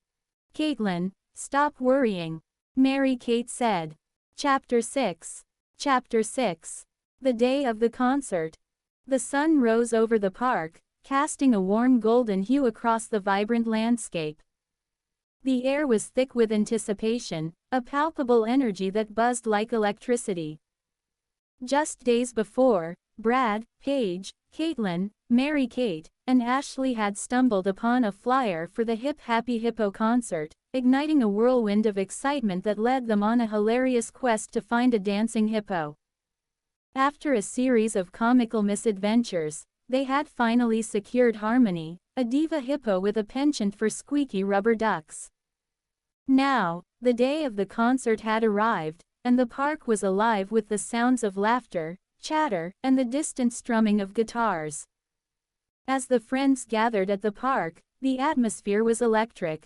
Caitlin, stop worrying, Mary-Kate said. Chapter 6. Chapter 6. The day of the concert. The sun rose over the park, casting a warm golden hue across the vibrant landscape. The air was thick with anticipation, a palpable energy that buzzed like electricity. Just days before, Brad, Paige, Caitlin, Mary-Kate, and Ashley had stumbled upon a flyer for the Hip Happy Hippo concert, igniting a whirlwind of excitement that led them on a hilarious quest to find a dancing hippo. After a series of comical misadventures, they had finally secured Harmony, a diva hippo with a penchant for squeaky rubber ducks. Now, the day of the concert had arrived, and the park was alive with the sounds of laughter, chatter, and the distant strumming of guitars. As the friends gathered at the park, the atmosphere was electric.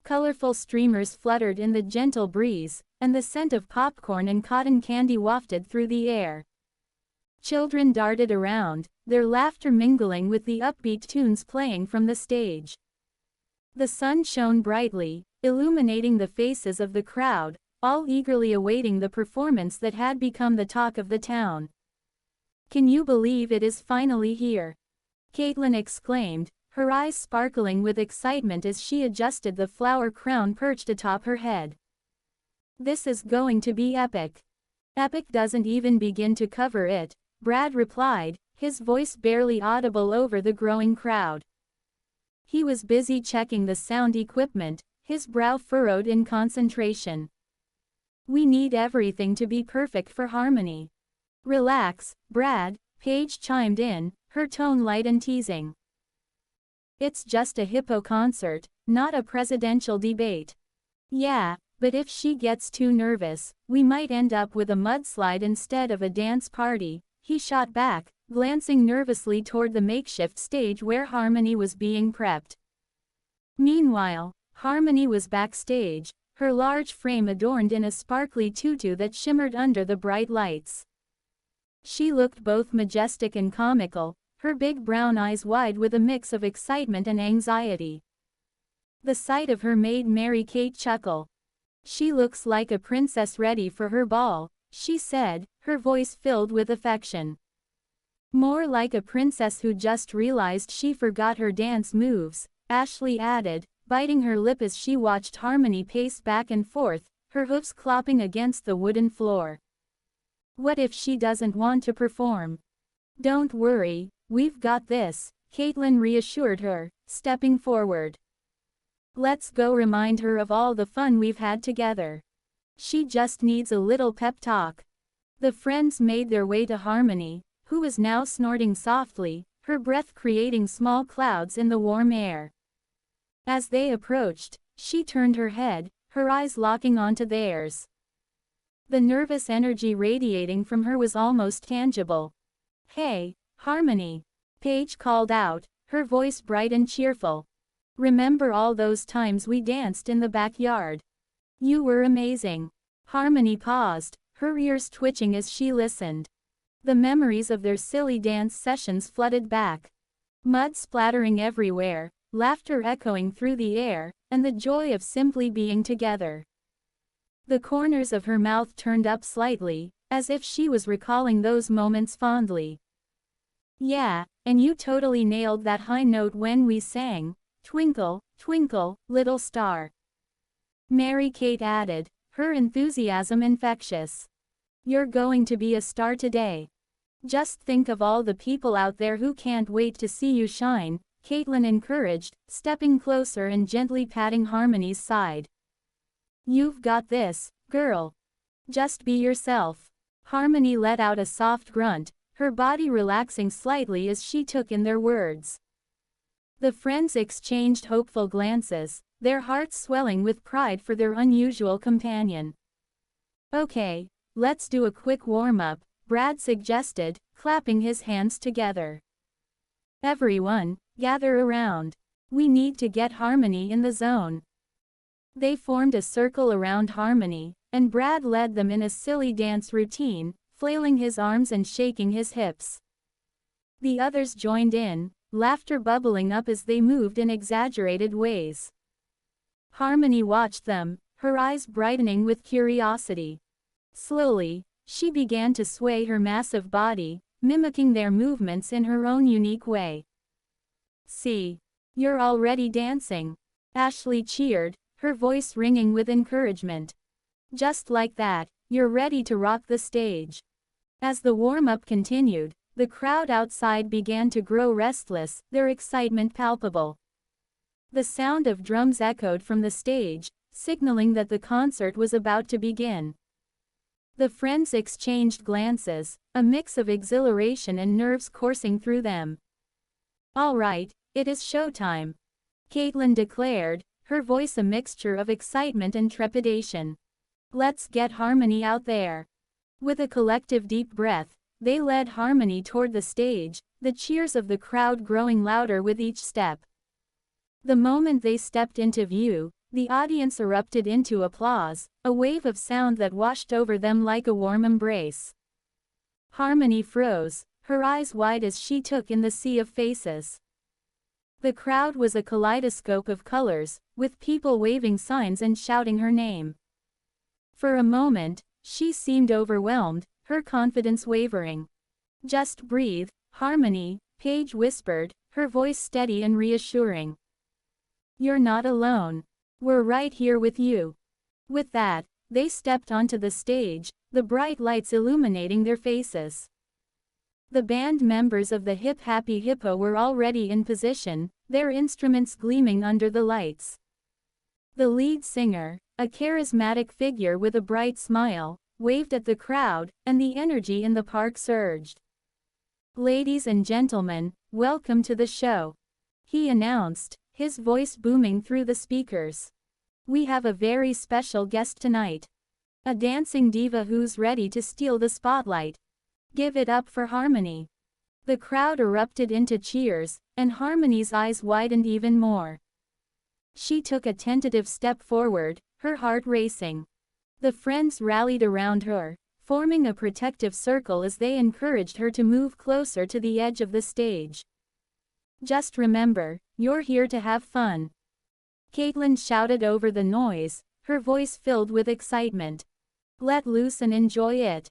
Colorful streamers fluttered in the gentle breeze, and the scent of popcorn and cotton candy wafted through the air. Children darted around, their laughter mingling with the upbeat tunes playing from the stage. The sun shone brightly, illuminating the faces of the crowd, all eagerly awaiting the performance that had become the talk of the town. "Can you believe it is finally here?" Caitlin exclaimed, her eyes sparkling with excitement as she adjusted the flower crown perched atop her head. "This is going to be epic." "Epic doesn't even begin to cover it," Brad replied, his voice barely audible over the growing crowd. He was busy checking the sound equipment, his brow furrowed in concentration. "We need everything to be perfect for Harmony." "Relax, Brad," Paige chimed in, her tone light and teasing. "It's just a hippo concert, not a presidential debate." "Yeah, but if she gets too nervous, we might end up with a mudslide instead of a dance party," he shot back, glancing nervously toward the makeshift stage where Harmony was being prepped. Meanwhile, Harmony was backstage, her large frame adorned in a sparkly tutu that shimmered under the bright lights. She looked both majestic and comical, her big brown eyes wide with a mix of excitement and anxiety. The sight of her made Mary-Kate chuckle. "She looks like a princess ready for her ball," she said, her voice filled with affection. "More like a princess who just realized she forgot her dance moves," Ashley added, biting her lip as she watched Harmony pace back and forth, her hoofs clopping against the wooden floor. "What if she doesn't want to perform?" "Don't worry, we've got this," Caitlin reassured her, stepping forward. "Let's go remind her of all the fun we've had together. She just needs a little pep talk." The friends made their way to Harmony, who was now snorting softly, her breath creating small clouds in the warm air. As they approached, she turned her head, her eyes locking onto theirs. The nervous energy radiating from her was almost tangible. "Hey, Harmony," Paige called out, her voice bright and cheerful. "Remember all those times we danced in the backyard? You were amazing." Harmony paused, her ears twitching as she listened. The memories of their silly dance sessions flooded back. Mud splattering everywhere, laughter echoing through the air, and the joy of simply being together. The corners of her mouth turned up slightly, as if she was recalling those moments fondly. "Yeah, and you totally nailed that high note when we sang, 'Twinkle, Twinkle, Little Star.'" Mary-Kate added, her enthusiasm infectious. "You're going to be a star today. Just think of all the people out there who can't wait to see you shine," Caitlin encouraged, stepping closer and gently patting Harmony's side. "You've got this, girl. Just be yourself." Harmony let out a soft grunt, her body relaxing slightly as she took in their words. The friends exchanged hopeful glances, their hearts swelling with pride for their unusual companion. "Okay, let's do a quick warm-up," Brad suggested, clapping his hands together. "Everyone, gather around. We need to get Harmony in the zone." They formed a circle around Harmony, and Brad led them in a silly dance routine, flailing his arms and shaking his hips. The others joined in, laughter bubbling up as they moved in exaggerated ways. Harmony watched them, her eyes brightening with curiosity. Slowly, she began to sway her massive body, mimicking their movements in her own unique way. See, you're already dancing. Ashley cheered, her voice ringing with encouragement. Just like that, you're ready to rock the stage. As the warm-up continued, the crowd outside began to grow restless, their excitement palpable. The sound of drums echoed from the stage, signaling that the concert was about to begin. The friends exchanged glances, a mix of exhilaration and nerves coursing through them. "All right, it is showtime," Caitlin declared, her voice a mixture of excitement and trepidation. "Let's get Harmony out there." With a collective deep breath, they led Harmony toward the stage, the cheers of the crowd growing louder with each step. The moment they stepped into view, the audience erupted into applause, a wave of sound that washed over them like a warm embrace. Harmony froze, her eyes wide as she took in the sea of faces. The crowd was a kaleidoscope of colors, with people waving signs and shouting her name. For a moment, she seemed overwhelmed, her confidence wavering. "Just breathe, Harmony," Paige whispered, her voice steady and reassuring. "You're not alone. We're right here with you." With that, they stepped onto the stage, the bright lights illuminating their faces. The band members of the Hip Happy Hippo were already in position, their instruments gleaming under the lights. The lead singer, a charismatic figure with a bright smile, waved at the crowd, and the energy in the park surged. "Ladies and gentlemen, welcome to the show," he announced, his voice booming through the speakers. "We have a very special guest tonight. A dancing diva who's ready to steal the spotlight. Give it up for Harmony." The crowd erupted into cheers, and Harmony's eyes widened even more. She took a tentative step forward, her heart racing. The friends rallied around her, forming a protective circle as they encouraged her to move closer to the edge of the stage. "Just remember, you're here to have fun," Caitlin shouted over the noise, her voice filled with excitement. "Let loose and enjoy it."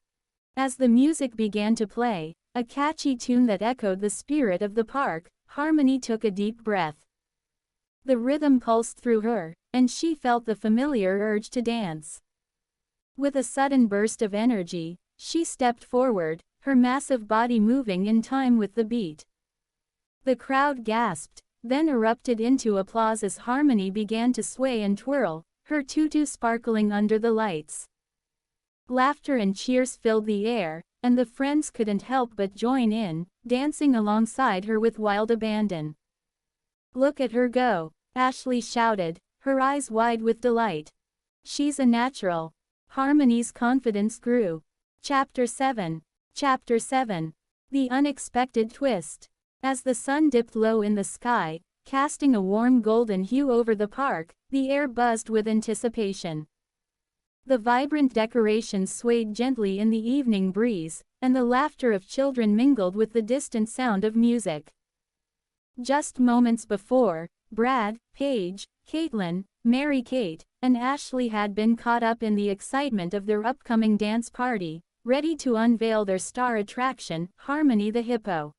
As the music began to play, a catchy tune that echoed the spirit of the park, Harmony took a deep breath. The rhythm pulsed through her, and she felt the familiar urge to dance. With a sudden burst of energy, she stepped forward, her massive body moving in time with the beat. The crowd gasped, then erupted into applause as Harmony began to sway and twirl, her tutu sparkling under the lights. Laughter and cheers filled the air, and the friends couldn't help but join in, dancing alongside her with wild abandon. "Look at her go," Ashley shouted, her eyes wide with delight. "She's a natural." Harmony's confidence grew. Chapter 7. Chapter 7. The Unexpected Twist. As the sun dipped low in the sky, casting a warm golden hue over the park, the air buzzed with anticipation. The vibrant decorations swayed gently in the evening breeze, and the laughter of children mingled with the distant sound of music. Just moments before, Brad, Paige, Caitlin, Mary-Kate, and Ashley had been caught up in the excitement of their upcoming dance party, ready to unveil their star attraction, Harmony the Hippo.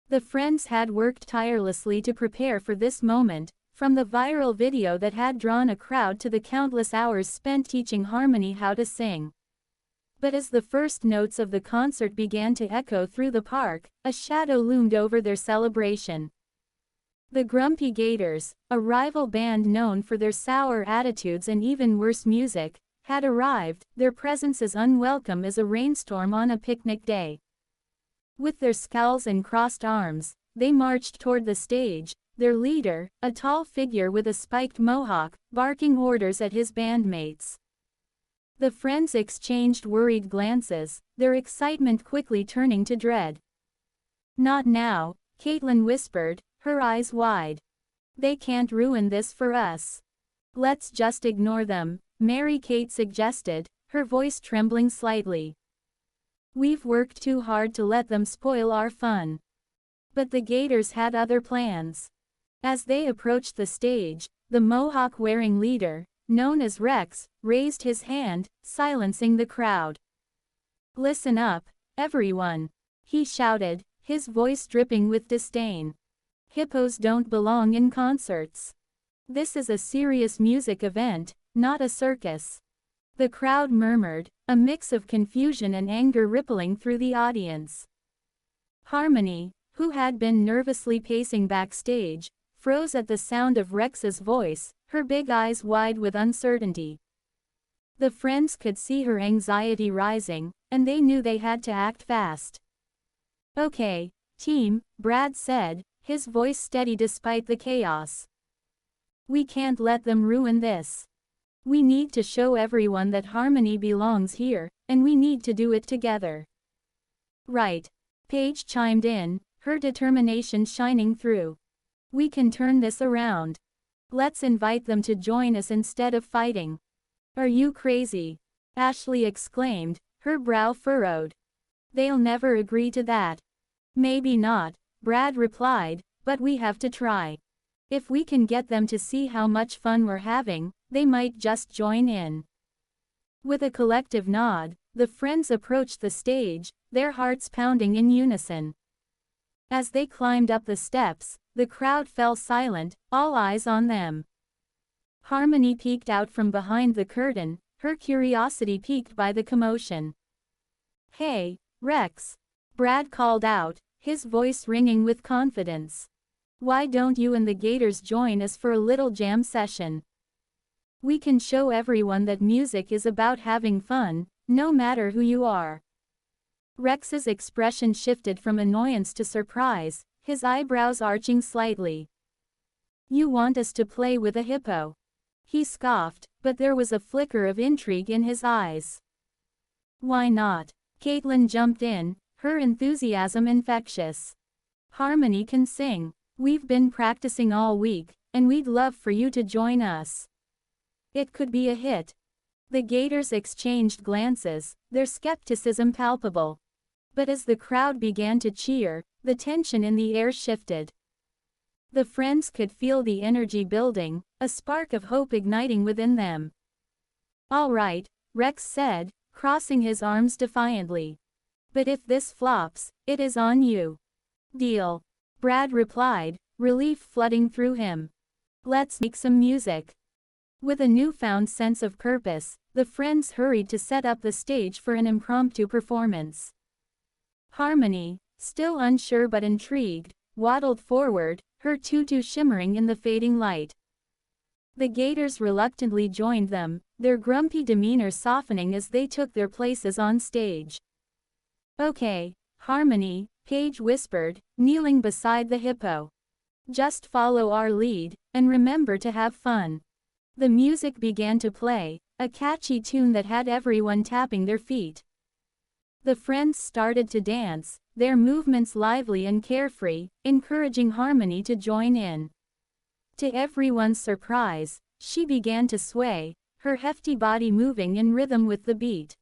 The friends had worked tirelessly to prepare for this moment, from the viral video that had drawn a crowd to the countless hours spent teaching Harmony how to sing. But as the first notes of the concert began to echo through the park, a shadow loomed over their celebration. The Grumpy Gators, a rival band known for their sour attitudes and even worse music, had arrived, their presence as unwelcome as a rainstorm on a picnic day. With their scowls and crossed arms, they marched toward the stage, their leader, a tall figure with a spiked mohawk, barking orders at his bandmates. The friends exchanged worried glances, their excitement quickly turning to dread. "Not now," Caitlin whispered, her eyes wide. "They can't ruin this for us." "Let's just ignore them," Mary-Kate suggested, her voice trembling slightly. "We've worked too hard to let them spoil our fun." But the Gators had other plans. As they approached the stage, the mohawk-wearing leader, known as Rex, raised his hand, silencing the crowd. "Listen up, everyone," he shouted, his voice dripping with disdain. Hippos don't belong in concerts. This is a serious music event, not a circus. The crowd murmured, a mix of confusion and anger rippling through the audience. Harmony, who had been nervously pacing backstage, froze at the sound of Rex's voice, her big eyes wide with uncertainty. The friends could see her anxiety rising, and they knew they had to act fast. "Okay, team," Brad said, his voice steady despite the chaos. "We can't let them ruin this. We need to show everyone that harmony belongs here, and we need to do it together." "Right," Paige chimed in, her determination shining through. "We can turn this around. Let's invite them to join us instead of fighting." "Are you crazy?" Ashley exclaimed, her brow furrowed. "They'll never agree to that." "Maybe not," Brad replied, "but we have to try. If we can get them to see how much fun we're having, they might just join in." With a collective nod, the friends approached the stage, their hearts pounding in unison. As they climbed up the steps, the crowd fell silent, all eyes on them. Harmony peeked out from behind the curtain, her curiosity piqued by the commotion. "Hey, Rex," Brad called out, his voice ringing with confidence. "Why don't you and the Gators join us for a little jam session? We can show everyone that music is about having fun, no matter who you are." Rex's expression shifted from annoyance to surprise, his eyebrows arching slightly. "You want us to play with a hippo?" He scoffed, but there was a flicker of intrigue in his eyes. "Why not?" Caitlin jumped in, her enthusiasm infectious. "Harmony can sing. We've been practicing all week, and we'd love for you to join us. It could be a hit." The Gators exchanged glances, their skepticism palpable. But as the crowd began to cheer, the tension in the air shifted. The friends could feel the energy building, a spark of hope igniting within them. "All right," Rex said, crossing his arms defiantly. "But if this flops, it is on you." "Deal," Brad replied, relief flooding through him. "Let's make some music." With a newfound sense of purpose, the friends hurried to set up the stage for an impromptu performance. Harmony, still unsure but intrigued, waddled forward, her tutu shimmering in the fading light. The Gators reluctantly joined them, their grumpy demeanor softening as they took their places on stage. "Okay, Harmony," Paige whispered, kneeling beside the hippo. "Just follow our lead, and remember to have fun." The music began to play, a catchy tune that had everyone tapping their feet. The friends started to dance, their movements lively and carefree, encouraging Harmony to join in. To everyone's surprise, she began to sway, her hefty body moving in rhythm with the beat.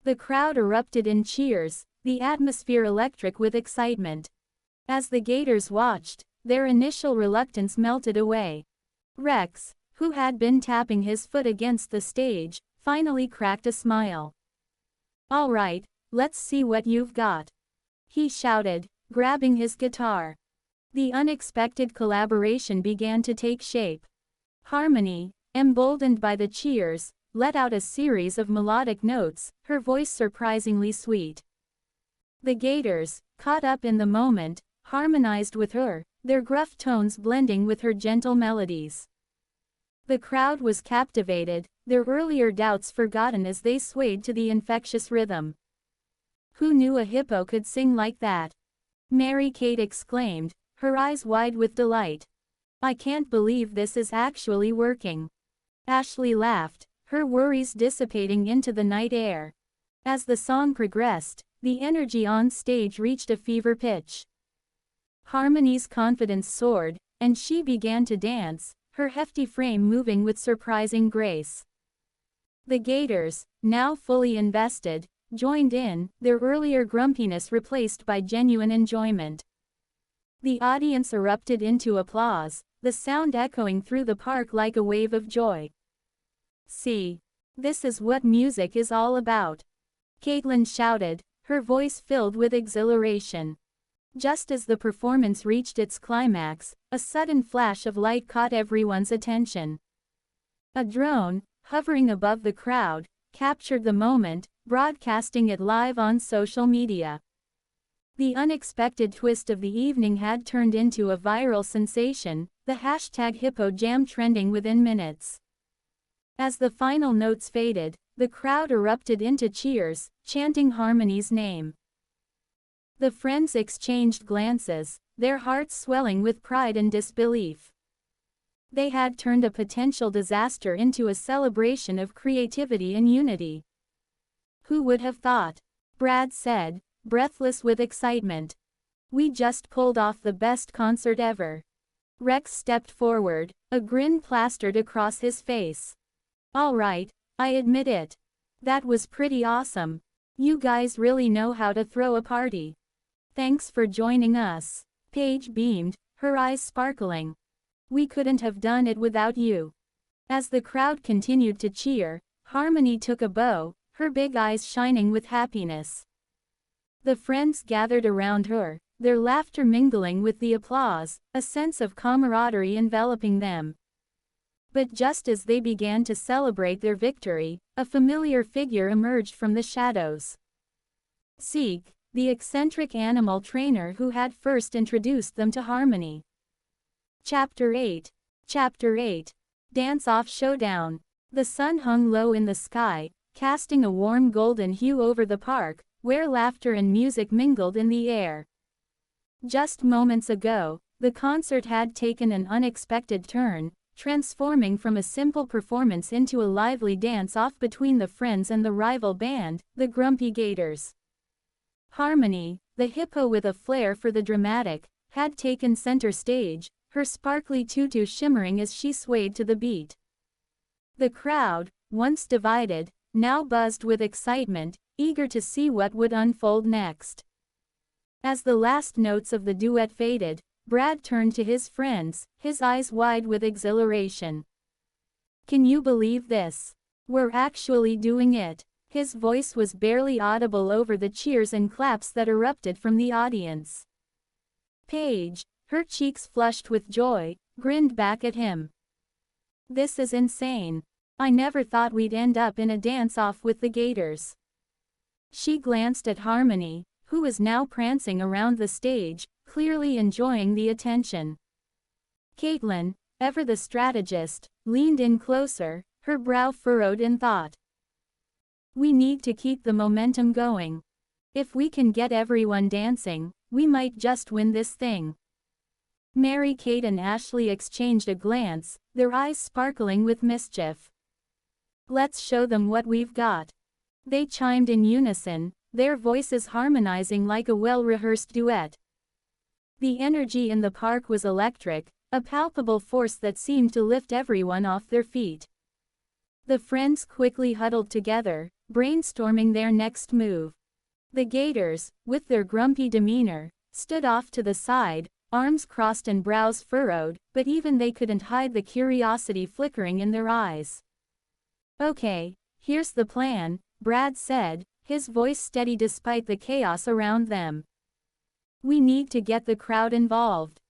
The crowd erupted in cheers, the atmosphere electric with excitement. As the Gators watched, their initial reluctance melted away. Rex, who had been tapping his foot against the stage, finally cracked a smile. "All right, let's see what you've got," he shouted, grabbing his guitar. The unexpected collaboration began to take shape. Harmony, emboldened by the cheers, let out a series of melodic notes, her voice surprisingly sweet. The Gators, caught up in the moment, harmonized with her, their gruff tones blending with her gentle melodies. The crowd was captivated, their earlier doubts forgotten as they swayed to the infectious rhythm. "Who knew a hippo could sing like that?" Mary-Kate exclaimed, her eyes wide with delight. "I can't believe this is actually working." Ashley laughed, her worries dissipating into the night air. As the song progressed, the energy on stage reached a fever pitch. Harmony's confidence soared, and she began to dance, her hefty frame moving with surprising grace. The Gators, now fully invested, joined in, their earlier grumpiness replaced by genuine enjoyment. The audience erupted into applause, the sound echoing through the park like a wave of joy. "See, this is what music is all about," Caitlin shouted, her voice filled with exhilaration. Just as the performance reached its climax, a sudden flash of light caught everyone's attention. A drone, hovering above the crowd, captured the moment, broadcasting it live on social media. The unexpected twist of the evening had turned into a viral sensation, the hashtag #HippoJam trending within minutes. As the final notes faded, the crowd erupted into cheers, chanting Harmony's name. The friends exchanged glances, their hearts swelling with pride and disbelief. They had turned a potential disaster into a celebration of creativity and unity. "Who would have thought?" Brad said, breathless with excitement. "We just pulled off the best concert ever." Rex stepped forward, a grin plastered across his face. "All right, I admit it. That was pretty awesome. You guys really know how to throw a party. Thanks for joining us." Paige beamed, her eyes sparkling. "We couldn't have done it without you." As the crowd continued to cheer, Harmony took a bow, her big eyes shining with happiness. The friends gathered around her, their laughter mingling with the applause, a sense of camaraderie enveloping them. But just as they began to celebrate their victory, a familiar figure emerged from the shadows. Zeke, the eccentric animal trainer who had first introduced them to Harmony. Chapter 8. Dance-Off Showdown. The sun hung low in the sky, casting a warm golden hue over the park, where laughter and music mingled in the air. Just moments ago, the concert had taken an unexpected turn, transforming from a simple performance into a lively dance-off between the friends and the rival band, the Grumpy Gators. Harmony, the hippo with a flair for the dramatic, had taken center stage, her sparkly tutu shimmering as she swayed to the beat. The crowd, once divided, now buzzed with excitement, eager to see what would unfold next. As the last notes of the duet faded, Brad turned to his friends, his eyes wide with exhilaration. "Can you believe this? We're actually doing it." His voice was barely audible over the cheers and claps that erupted from the audience. Paige, her cheeks flushed with joy, grinned back at him. "This is insane. I never thought we'd end up in a dance-off with the Gators." She glanced at Harmony, who was now prancing around the stage, clearly enjoying the attention. Caitlin, ever the strategist, leaned in closer, her brow furrowed in thought. "We need to keep the momentum going. If we can get everyone dancing, we might just win this thing." Mary-Kate and Ashley exchanged a glance, their eyes sparkling with mischief. "Let's show them what we've got." They chimed in unison, their voices harmonizing like a well-rehearsed duet. The energy in the park was electric, a palpable force that seemed to lift everyone off their feet. The friends quickly huddled together, brainstorming their next move. The Gators, with their grumpy demeanor, stood off to the side, arms crossed and brows furrowed, but even they couldn't hide the curiosity flickering in their eyes. "Okay, here's the plan," Brad said, his voice steady despite the chaos around them. "We need to get the crowd involved.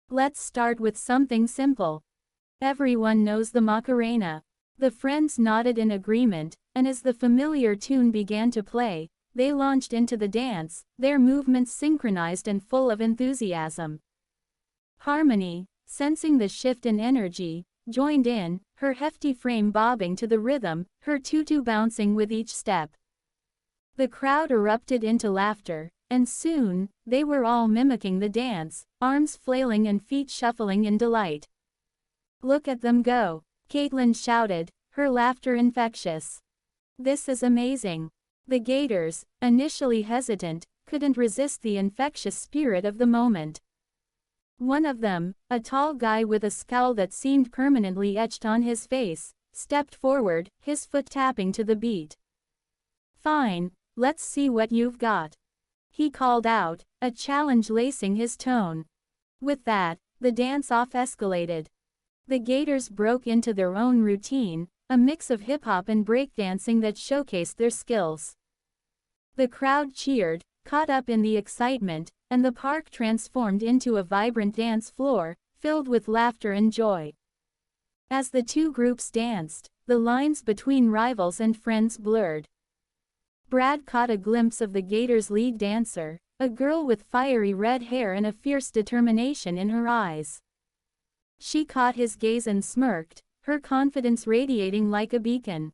Let's start with something simple. Everyone knows the Macarena." The friends nodded in agreement, and as the familiar tune began to play, they launched into the dance, their movements synchronized and full of enthusiasm. Harmony, sensing the shift in energy, joined in, her hefty frame bobbing to the rhythm, her tutu bouncing with each step. The crowd erupted into laughter, and soon, they were all mimicking the dance, arms flailing and feet shuffling in delight. "Look at them go," Caitlin shouted, her laughter infectious. "This is amazing." The Gators, initially hesitant, couldn't resist the infectious spirit of the moment. One of them, a tall guy with a scowl that seemed permanently etched on his face, stepped forward, his foot tapping to the beat. "Fine, let's see what you've got," he called out, a challenge lacing his tone. With that, the dance-off escalated. The Gators broke into their own routine, a mix of hip-hop and breakdancing that showcased their skills. The crowd cheered, caught up in the excitement, and the park transformed into a vibrant dance floor, filled with laughter and joy. As the two groups danced, the lines between rivals and friends blurred. Brad caught a glimpse of the Gators' lead dancer, a girl with fiery red hair and a fierce determination in her eyes. She caught his gaze and smirked, her confidence radiating like a beacon.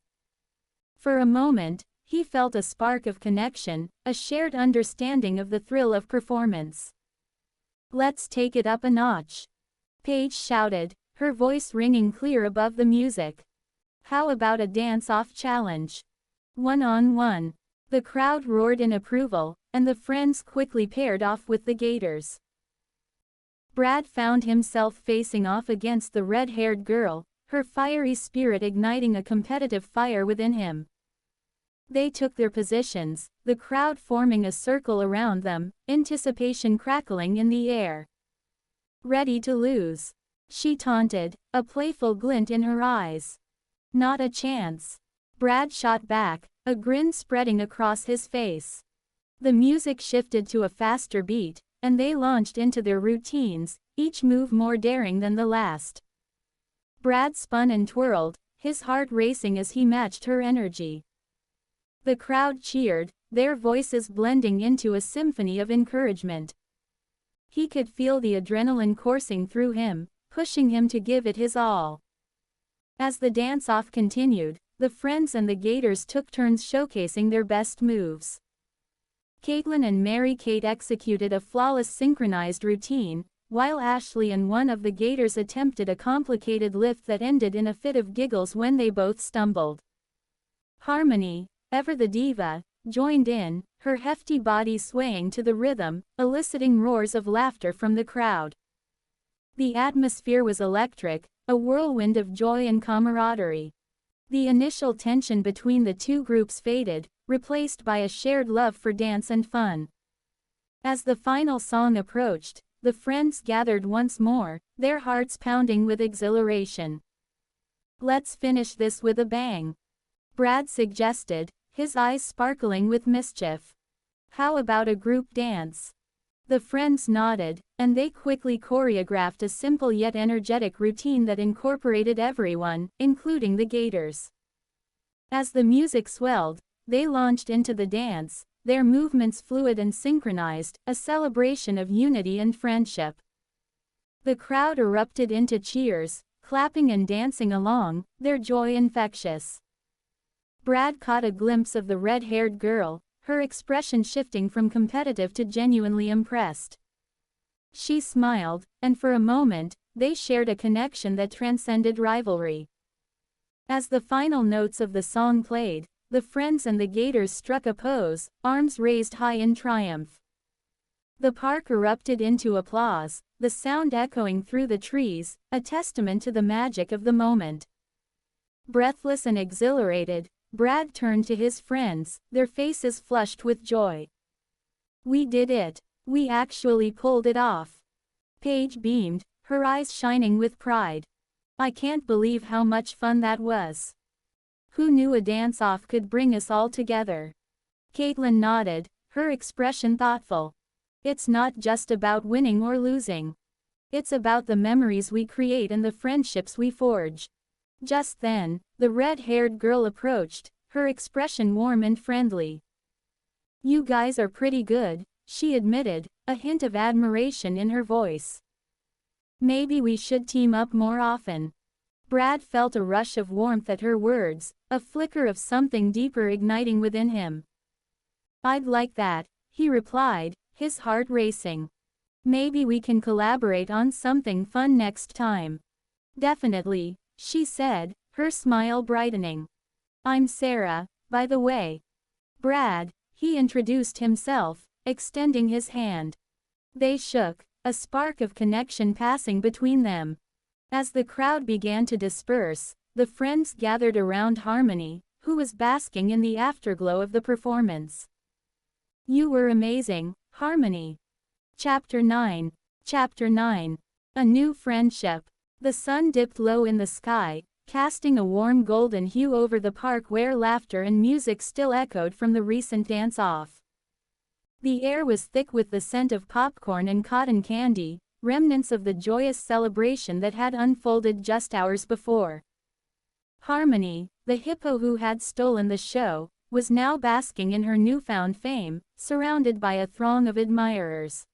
For a moment, he felt a spark of connection, a shared understanding of the thrill of performance. "Let's take it up a notch," Paige shouted, her voice ringing clear above the music. "How about a dance-off challenge? One-on-one." The crowd roared in approval, and the friends quickly paired off with the Gators. Brad found himself facing off against the red-haired girl, her fiery spirit igniting a competitive fire within him. They took their positions, the crowd forming a circle around them, anticipation crackling in the air. "Ready to lose?" she taunted, a playful glint in her eyes. "Not a chance." Brad shot back, a grin spreading across his face. The music shifted to a faster beat, and they launched into their routines, each move more daring than the last. Brad spun and twirled, his heart racing as he matched her energy. The crowd cheered, their voices blending into a symphony of encouragement. He could feel the adrenaline coursing through him, pushing him to give it his all. As the dance-off continued, the friends and the Gators took turns showcasing their best moves. Caitlin and Mary-Kate executed a flawless synchronized routine, while Ashley and one of the Gators attempted a complicated lift that ended in a fit of giggles when they both stumbled. Harmony, ever the diva, joined in, her hefty body swaying to the rhythm, eliciting roars of laughter from the crowd. The atmosphere was electric, a whirlwind of joy and camaraderie. The initial tension between the two groups faded, replaced by a shared love for dance and fun. As the final song approached, the friends gathered once more, their hearts pounding with exhilaration. "Let's finish this with a bang," Brad suggested, his eyes sparkling with mischief. "How about a group dance?" The friends nodded, and they quickly choreographed a simple yet energetic routine that incorporated everyone, including the Gators. As the music swelled, they launched into the dance, their movements fluid and synchronized, a celebration of unity and friendship. The crowd erupted into cheers, clapping and dancing along, their joy infectious. Brad caught a glimpse of the red-haired girl, her expression shifting from competitive to genuinely impressed. She smiled, and for a moment, they shared a connection that transcended rivalry. As the final notes of the song played, the friends and the Gators struck a pose, arms raised high in triumph. The park erupted into applause, the sound echoing through the trees, a testament to the magic of the moment. Breathless and exhilarated, Brad turned to his friends, their faces flushed with joy. "We did it. We actually pulled it off." Paige beamed, her eyes shining with pride. "I can't believe how much fun that was. Who knew a dance-off could bring us all together?" Caitlin nodded, her expression thoughtful. "It's not just about winning or losing. It's about the memories we create and the friendships we forge." Just then, the red-haired girl approached, her expression warm and friendly. "You guys are pretty good," she admitted, a hint of admiration in her voice. "Maybe we should team up more often." Brad felt a rush of warmth at her words, a flicker of something deeper igniting within him. "I'd like that," he replied, his heart racing. "Maybe we can collaborate on something fun next time." "Definitely," she said, her smile brightening. "I'm Sarah, by the way." "Brad," he introduced himself, extending his hand. They shook, a spark of connection passing between them. As the crowd began to disperse, the friends gathered around Harmony, who was basking in the afterglow of the performance. "You were amazing, Harmony." Chapter 9. Chapter 9. A New Friendship. The sun dipped low in the sky, casting a warm golden hue over the park where laughter and music still echoed from the recent dance-off. The air was thick with the scent of popcorn and cotton candy, remnants of the joyous celebration that had unfolded just hours before. Harmony, the hippo who had stolen the show, was now basking in her newfound fame, surrounded by a throng of admirers.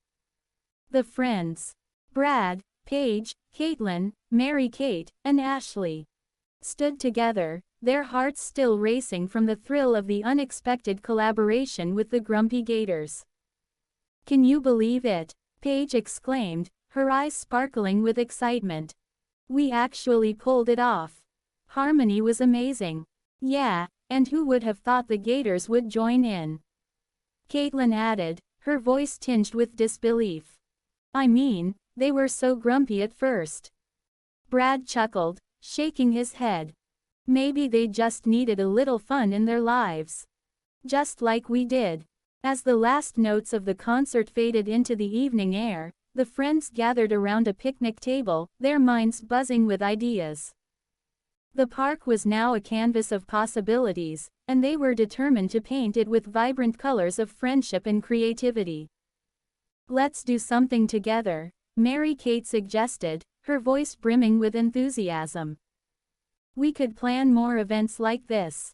The friends, Brad, Paige, Caitlin, Mary-Kate, and Ashley, stood together, their hearts still racing from the thrill of the unexpected collaboration with the Grumpy Gators. "Can you believe it?" Paige exclaimed, her eyes sparkling with excitement. "We actually pulled it off. Harmony was amazing." "Yeah, and who would have thought the Gators would join in?" Caitlin added, her voice tinged with disbelief. "I mean, they were so grumpy at first." Brad chuckled, shaking his head. "Maybe they just needed a little fun in their lives. Just like we did." As the last notes of the concert faded into the evening air, the friends gathered around a picnic table, their minds buzzing with ideas. The park was now a canvas of possibilities, and they were determined to paint it with vibrant colors of friendship and creativity. "Let's do something together," Mary-Kate suggested, her voice brimming with enthusiasm. "We could plan more events like this.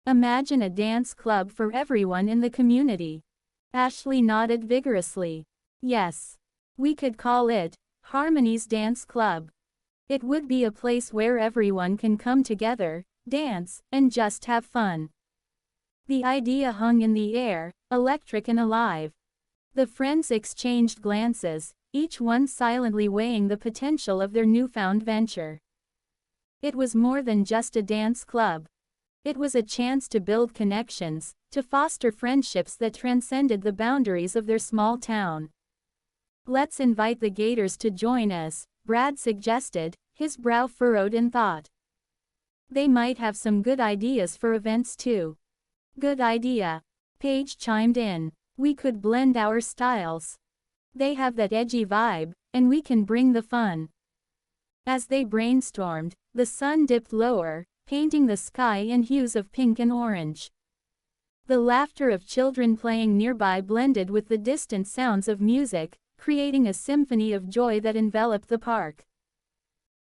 Imagine a dance club for everyone in the community." Ashley nodded vigorously. "Yes. We could call it Harmony's Dance Club. It would be a place where everyone can come together, dance, and just have fun." The idea hung in the air, electric and alive. The friends exchanged glances, each one silently weighing the potential of their newfound venture. It was more than just a dance club. It was a chance to build connections, to foster friendships that transcended the boundaries of their small town. "Let's invite the Gators to join us," Brad suggested, his brow furrowed in thought. "They might have some good ideas for events too." "Good idea," Paige chimed in. "We could blend our styles. They have that edgy vibe, and we can bring the fun." As they brainstormed, the sun dipped lower, painting the sky in hues of pink and orange. The laughter of children playing nearby blended with the distant sounds of music, creating a symphony of joy that enveloped the park.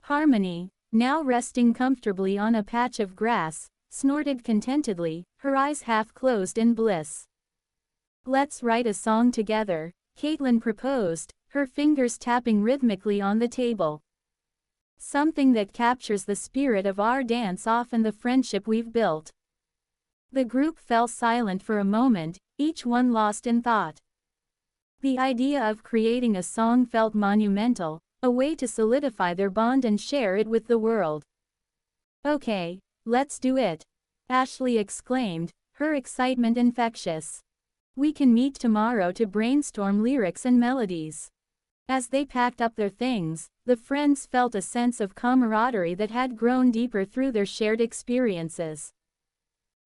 Harmony, now resting comfortably on a patch of grass, snorted contentedly, her eyes half closed in bliss. "Let's write a song together," Caitlin proposed, her fingers tapping rhythmically on the table. "Something that captures the spirit of our dance-off and the friendship we've built." The group fell silent for a moment, each one lost in thought. The idea of creating a song felt monumental, a way to solidify their bond and share it with the world. "Okay, let's do it," Ashley exclaimed, her excitement infectious. "We can meet tomorrow to brainstorm lyrics and melodies." As they packed up their things, the friends felt a sense of camaraderie that had grown deeper through their shared experiences.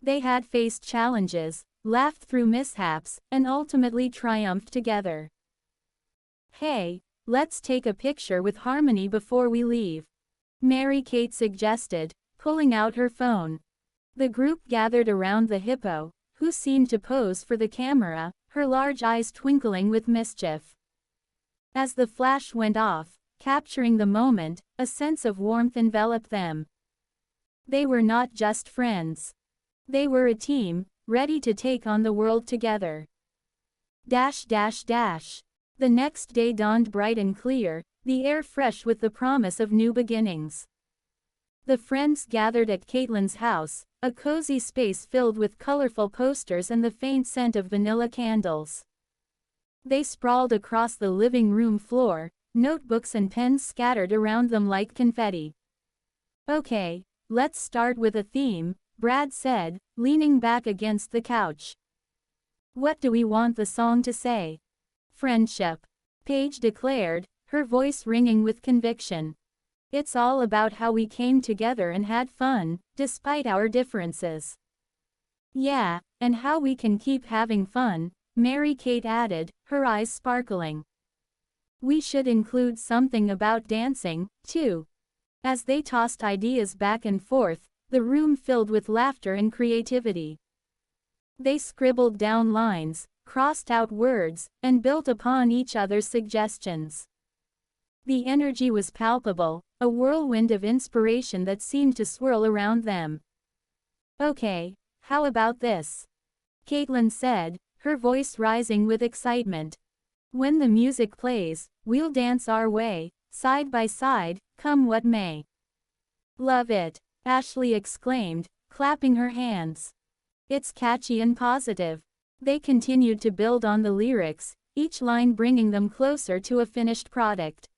They had faced challenges, laughed through mishaps, and ultimately triumphed together. "Hey, let's take a picture with Harmony before we leave," Mary-Kate suggested, pulling out her phone. The group gathered around the hippo, who seemed to pose for the camera, her large eyes twinkling with mischief. As the flash went off, capturing the moment, a sense of warmth enveloped them. They were not just friends. They were a team, ready to take on the world together. The next day dawned bright and clear, the air fresh with the promise of new beginnings. The friends gathered at Caitlin's house, a cozy space filled with colorful posters and the faint scent of vanilla candles. They sprawled across the living room floor, notebooks and pens scattered around them like confetti. "Okay, let's start with a theme," Brad said, leaning back against the couch. "What do we want the song to say?" "Friendship," Paige declared, her voice ringing with conviction. "It's all about how we came together and had fun, despite our differences." "Yeah, and how we can keep having fun," Mary-Kate added, her eyes sparkling. "We should include something about dancing, too." As they tossed ideas back and forth, the room filled with laughter and creativity. They scribbled down lines, crossed out words, and built upon each other's suggestions. The energy was palpable, a whirlwind of inspiration that seemed to swirl around them. "Okay, how about this?" Caitlin said, her voice rising with excitement. "When the music plays, we'll dance our way, side by side, come what may." "Love it," Ashley exclaimed, clapping her hands. "It's catchy and positive." They continued to build on the lyrics, each line bringing them closer to a finished product.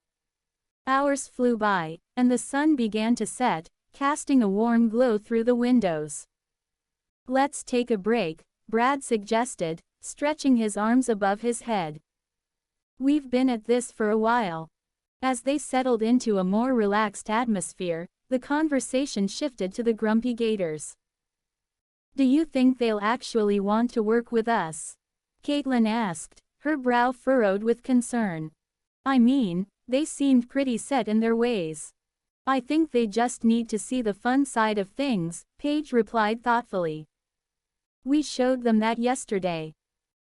Hours flew by, and the sun began to set, casting a warm glow through the windows. "Let's take a break," Brad suggested, stretching his arms above his head. "We've been at this for a while." As they settled into a more relaxed atmosphere, the conversation shifted to the grumpy Gators. "Do you think they'll actually want to work with us?" Caitlin asked, her brow furrowed with concern. "I mean, they seemed pretty set in their ways." "I think they just need to see the fun side of things," Paige replied thoughtfully. "We showed them that yesterday.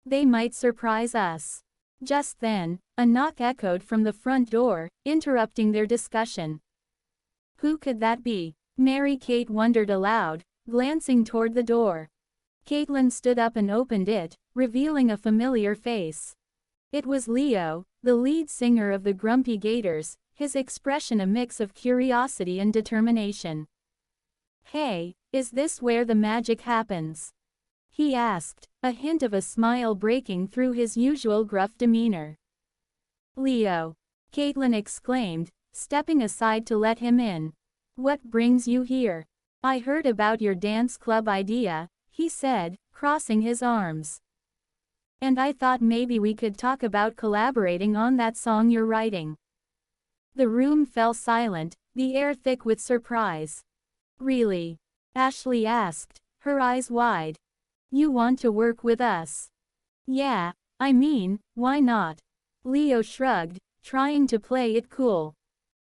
They might surprise us." Just then, a knock echoed from the front door, interrupting their discussion. Who could that be? Mary Kate wondered aloud, glancing toward the door. Caitlin stood up and opened it, revealing a familiar face. It was Leo, the lead singer of the Grumpy Gators, his expression a mix of curiosity and determination. "Hey, is this where the magic happens?" he asked, a hint of a smile breaking through his usual gruff demeanor. "Leo!" Caitlin exclaimed, stepping aside to let him in. "What brings you here?" "I heard about your dance club idea," he said, crossing his arms. "And I thought maybe we could talk about collaborating on that song you're writing." The room fell silent, the air thick with surprise. "Really?" Ashley asked, her eyes wide. "You want to work with us?" "Yeah, I mean, why not?" Leo shrugged, trying to play it cool.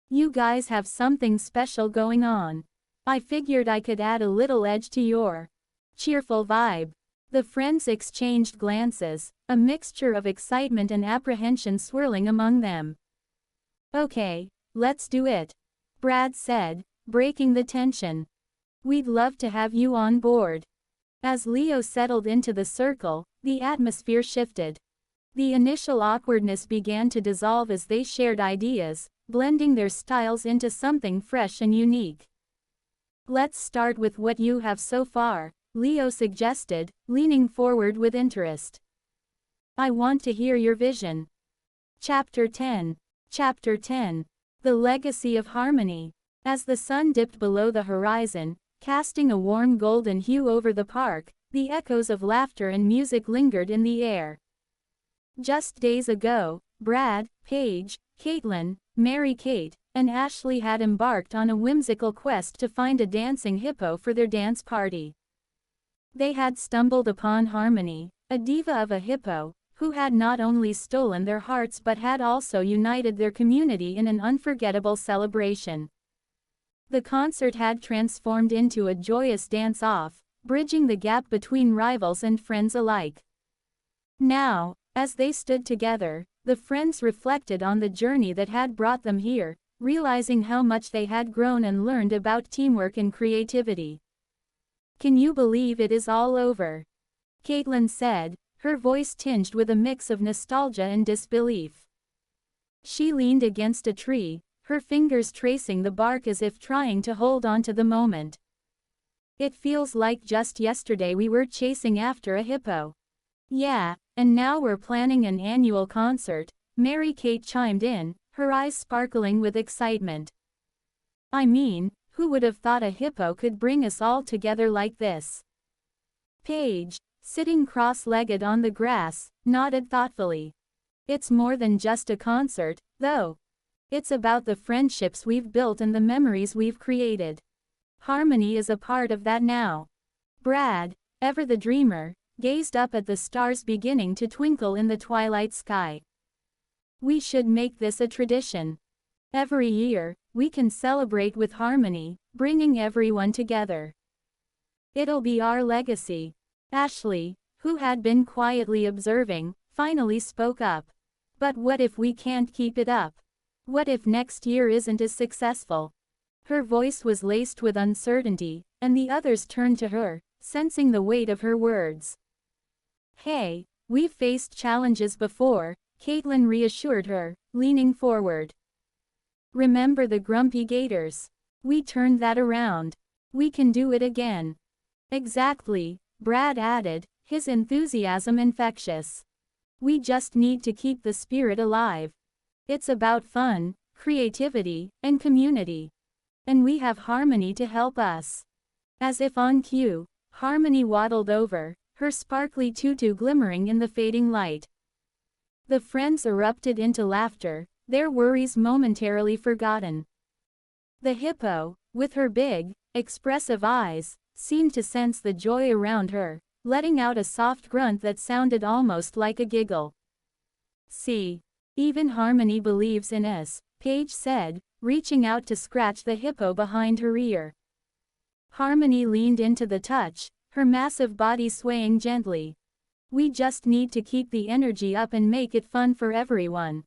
"You guys have something special going on. I figured I could add a little edge to your cheerful vibe." The friends exchanged glances, a mixture of excitement and apprehension swirling among them. "Okay, let's do it," Brad said, breaking the tension. "We'd love to have you on board." As Leo settled into the circle, the atmosphere shifted. The initial awkwardness began to dissolve as they shared ideas, blending their styles into something fresh and unique. "Let's start with what you have so far," Leo suggested, leaning forward with interest. "I want to hear your vision." Chapter 10. Chapter 10. The Legacy of Harmony. As the sun dipped below the horizon, casting a warm golden hue over the park, the echoes of laughter and music lingered in the air. Just days ago, Brad, Paige, Caitlin, Mary Kate, and Ashley had embarked on a whimsical quest to find a dancing hippo for their dance party. They had stumbled upon Harmony, a diva of a hippo, who had not only stolen their hearts but had also united their community in an unforgettable celebration. The concert had transformed into a joyous dance-off, bridging the gap between rivals and friends alike. Now, as they stood together, the friends reflected on the journey that had brought them here, realizing how much they had grown and learned about teamwork and creativity. "Can you believe it is all over?" Caitlin said, her voice tinged with a mix of nostalgia and disbelief. She leaned against a tree, her fingers tracing the bark as if trying to hold on to the moment. "It feels like just yesterday we were chasing after a hippo." "Yeah, and now we're planning an annual concert," Mary Kate chimed in, her eyes sparkling with excitement. "I mean, who would have thought a hippo could bring us all together like this?" Paige, sitting cross-legged on the grass, nodded thoughtfully. "It's more than just a concert, though. It's about the friendships we've built and the memories we've created. Harmony is a part of that now." Brad, ever the dreamer, gazed up at the stars beginning to twinkle in the twilight sky. "We should make this a tradition. Every year, we can celebrate with Harmony, bringing everyone together. It'll be our legacy." Ashley, who had been quietly observing, finally spoke up. But what if we can't keep it up? What if next year isn't as successful? Her voice was laced with uncertainty, and the others turned to her, sensing the weight of her words. Hey, we've faced challenges before, Caitlin reassured her, leaning forward. Remember the grumpy gators? We turned that around. We can do it again. Exactly, Brad added, his enthusiasm infectious. We just need to keep the spirit alive. It's about fun, creativity, and community. And we have Harmony to help us. As if on cue, Harmony waddled over, her sparkly tutu glimmering in the fading light. The friends erupted into laughter, their worries momentarily forgotten. The hippo, with her big, expressive eyes, seemed to sense the joy around her, letting out a soft grunt that sounded almost like a giggle. See, even Harmony believes in us, Paige said, reaching out to scratch the hippo behind her ear. Harmony leaned into the touch, her massive body swaying gently. We just need to keep the energy up and make it fun for everyone.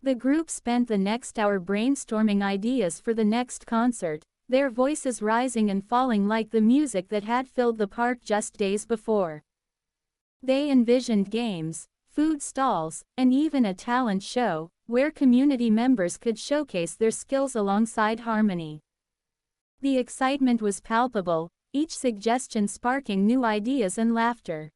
The group spent the next hour brainstorming ideas for the next concert, their voices rising and falling like the music that had filled the park just days before. They envisioned games, food stalls, and even a talent show, where community members could showcase their skills alongside Harmony. The excitement was palpable, each suggestion sparking new ideas and laughter.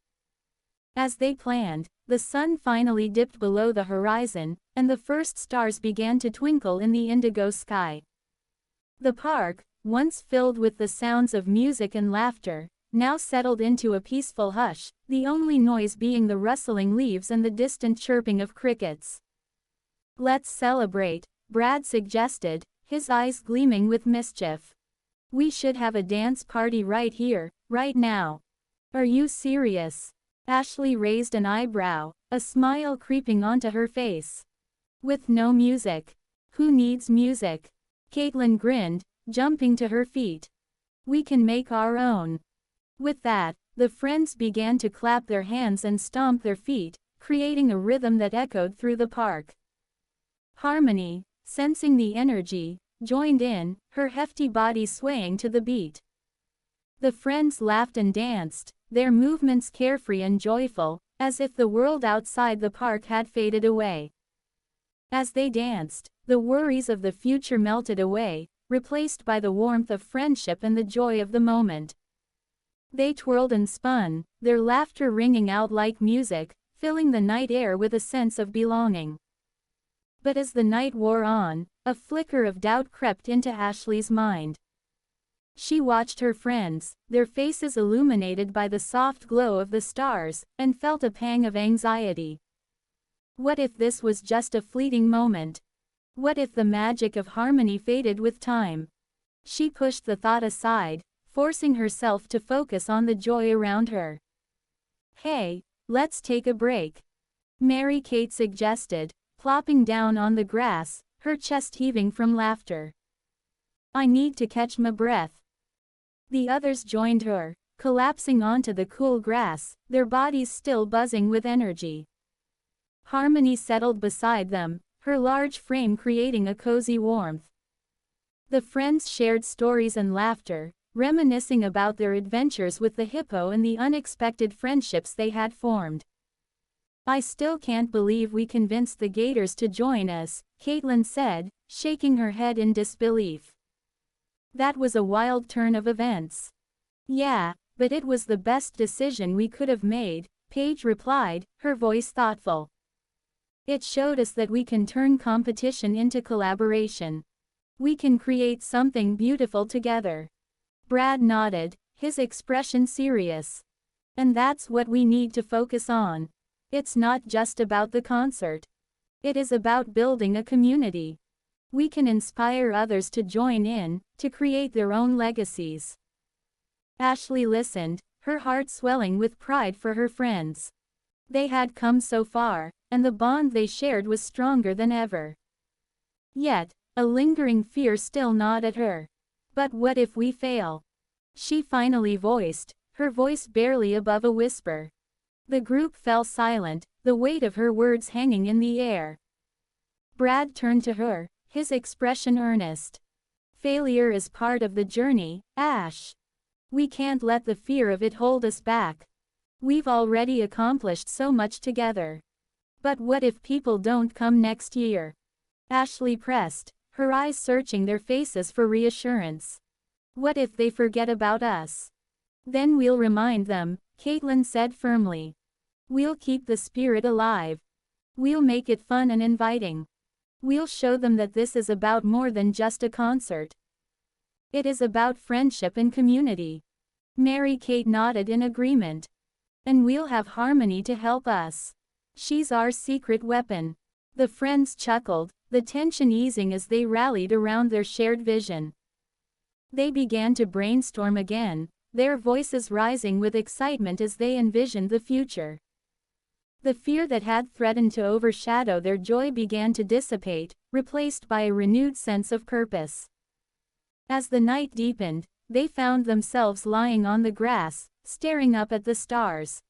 As they planned, the sun finally dipped below the horizon, and the first stars began to twinkle in the indigo sky. The park, once filled with the sounds of music and laughter, now settled into a peaceful hush, the only noise being the rustling leaves and the distant chirping of crickets. Let's celebrate, Brad suggested, his eyes gleaming with mischief. We should have a dance party right here, right now. Are you serious? Ashley raised an eyebrow, a smile creeping onto her face. With no music. Who needs music? Caitlin grinned, jumping to her feet. We can make our own. With that, the friends began to clap their hands and stomp their feet, creating a rhythm that echoed through the park. Harmony, sensing the energy, joined in, her hefty body swaying to the beat. The friends laughed and danced, their movements carefree and joyful, as if the world outside the park had faded away. As they danced, the worries of the future melted away, replaced by the warmth of friendship and the joy of the moment. They twirled and spun, their laughter ringing out like music, filling the night air with a sense of belonging. But as the night wore on, a flicker of doubt crept into Ashley's mind. She watched her friends, their faces illuminated by the soft glow of the stars, and felt a pang of anxiety. What if this was just a fleeting moment? What if the magic of Harmony faded with time? She pushed the thought aside, forcing herself to focus on the joy around her. Hey, let's take a break, Mary Kate suggested, plopping down on the grass, her chest heaving from laughter. I need to catch my breath. The others joined her, collapsing onto the cool grass, their bodies still buzzing with energy. Harmony settled beside them, her large frame creating a cozy warmth. The friends shared stories and laughter, reminiscing about their adventures with the hippo and the unexpected friendships they had formed. I still can't believe we convinced the gators to join us, Caitlin said, shaking her head in disbelief. That was a wild turn of events. Yeah, but it was the best decision we could have made, Paige replied, her voice thoughtful. It showed us that we can turn competition into collaboration. We can create something beautiful together. Brad nodded, his expression serious. And that's what we need to focus on. It's not just about the concert. It is about building a community. We can inspire others to join in, to create their own legacies. Ashley listened, her heart swelling with pride for her friends. They had come so far, and the bond they shared was stronger than ever. Yet, a lingering fear still gnawed at her. But what if we fail? She finally voiced, her voice barely above a whisper. The group fell silent, the weight of her words hanging in the air. Brad turned to her, his expression earnest. Failure is part of the journey, Ash. We can't let the fear of it hold us back. We've already accomplished so much together. But what if people don't come next year? Ashley pressed, her eyes searching their faces for reassurance. What if they forget about us? Then we'll remind them, Caitlin said firmly. We'll keep the spirit alive. We'll make it fun and inviting. We'll show them that this is about more than just a concert. It is about friendship and community. Mary-Kate nodded in agreement. And we'll have Harmony to help us. She's our secret weapon. The friends chuckled, the tension easing as they rallied around their shared vision. They began to brainstorm again, their voices rising with excitement as they envisioned the future. The fear that had threatened to overshadow their joy began to dissipate, replaced by a renewed sense of purpose. As the night deepened, they found themselves lying on the grass, staring up at the stars.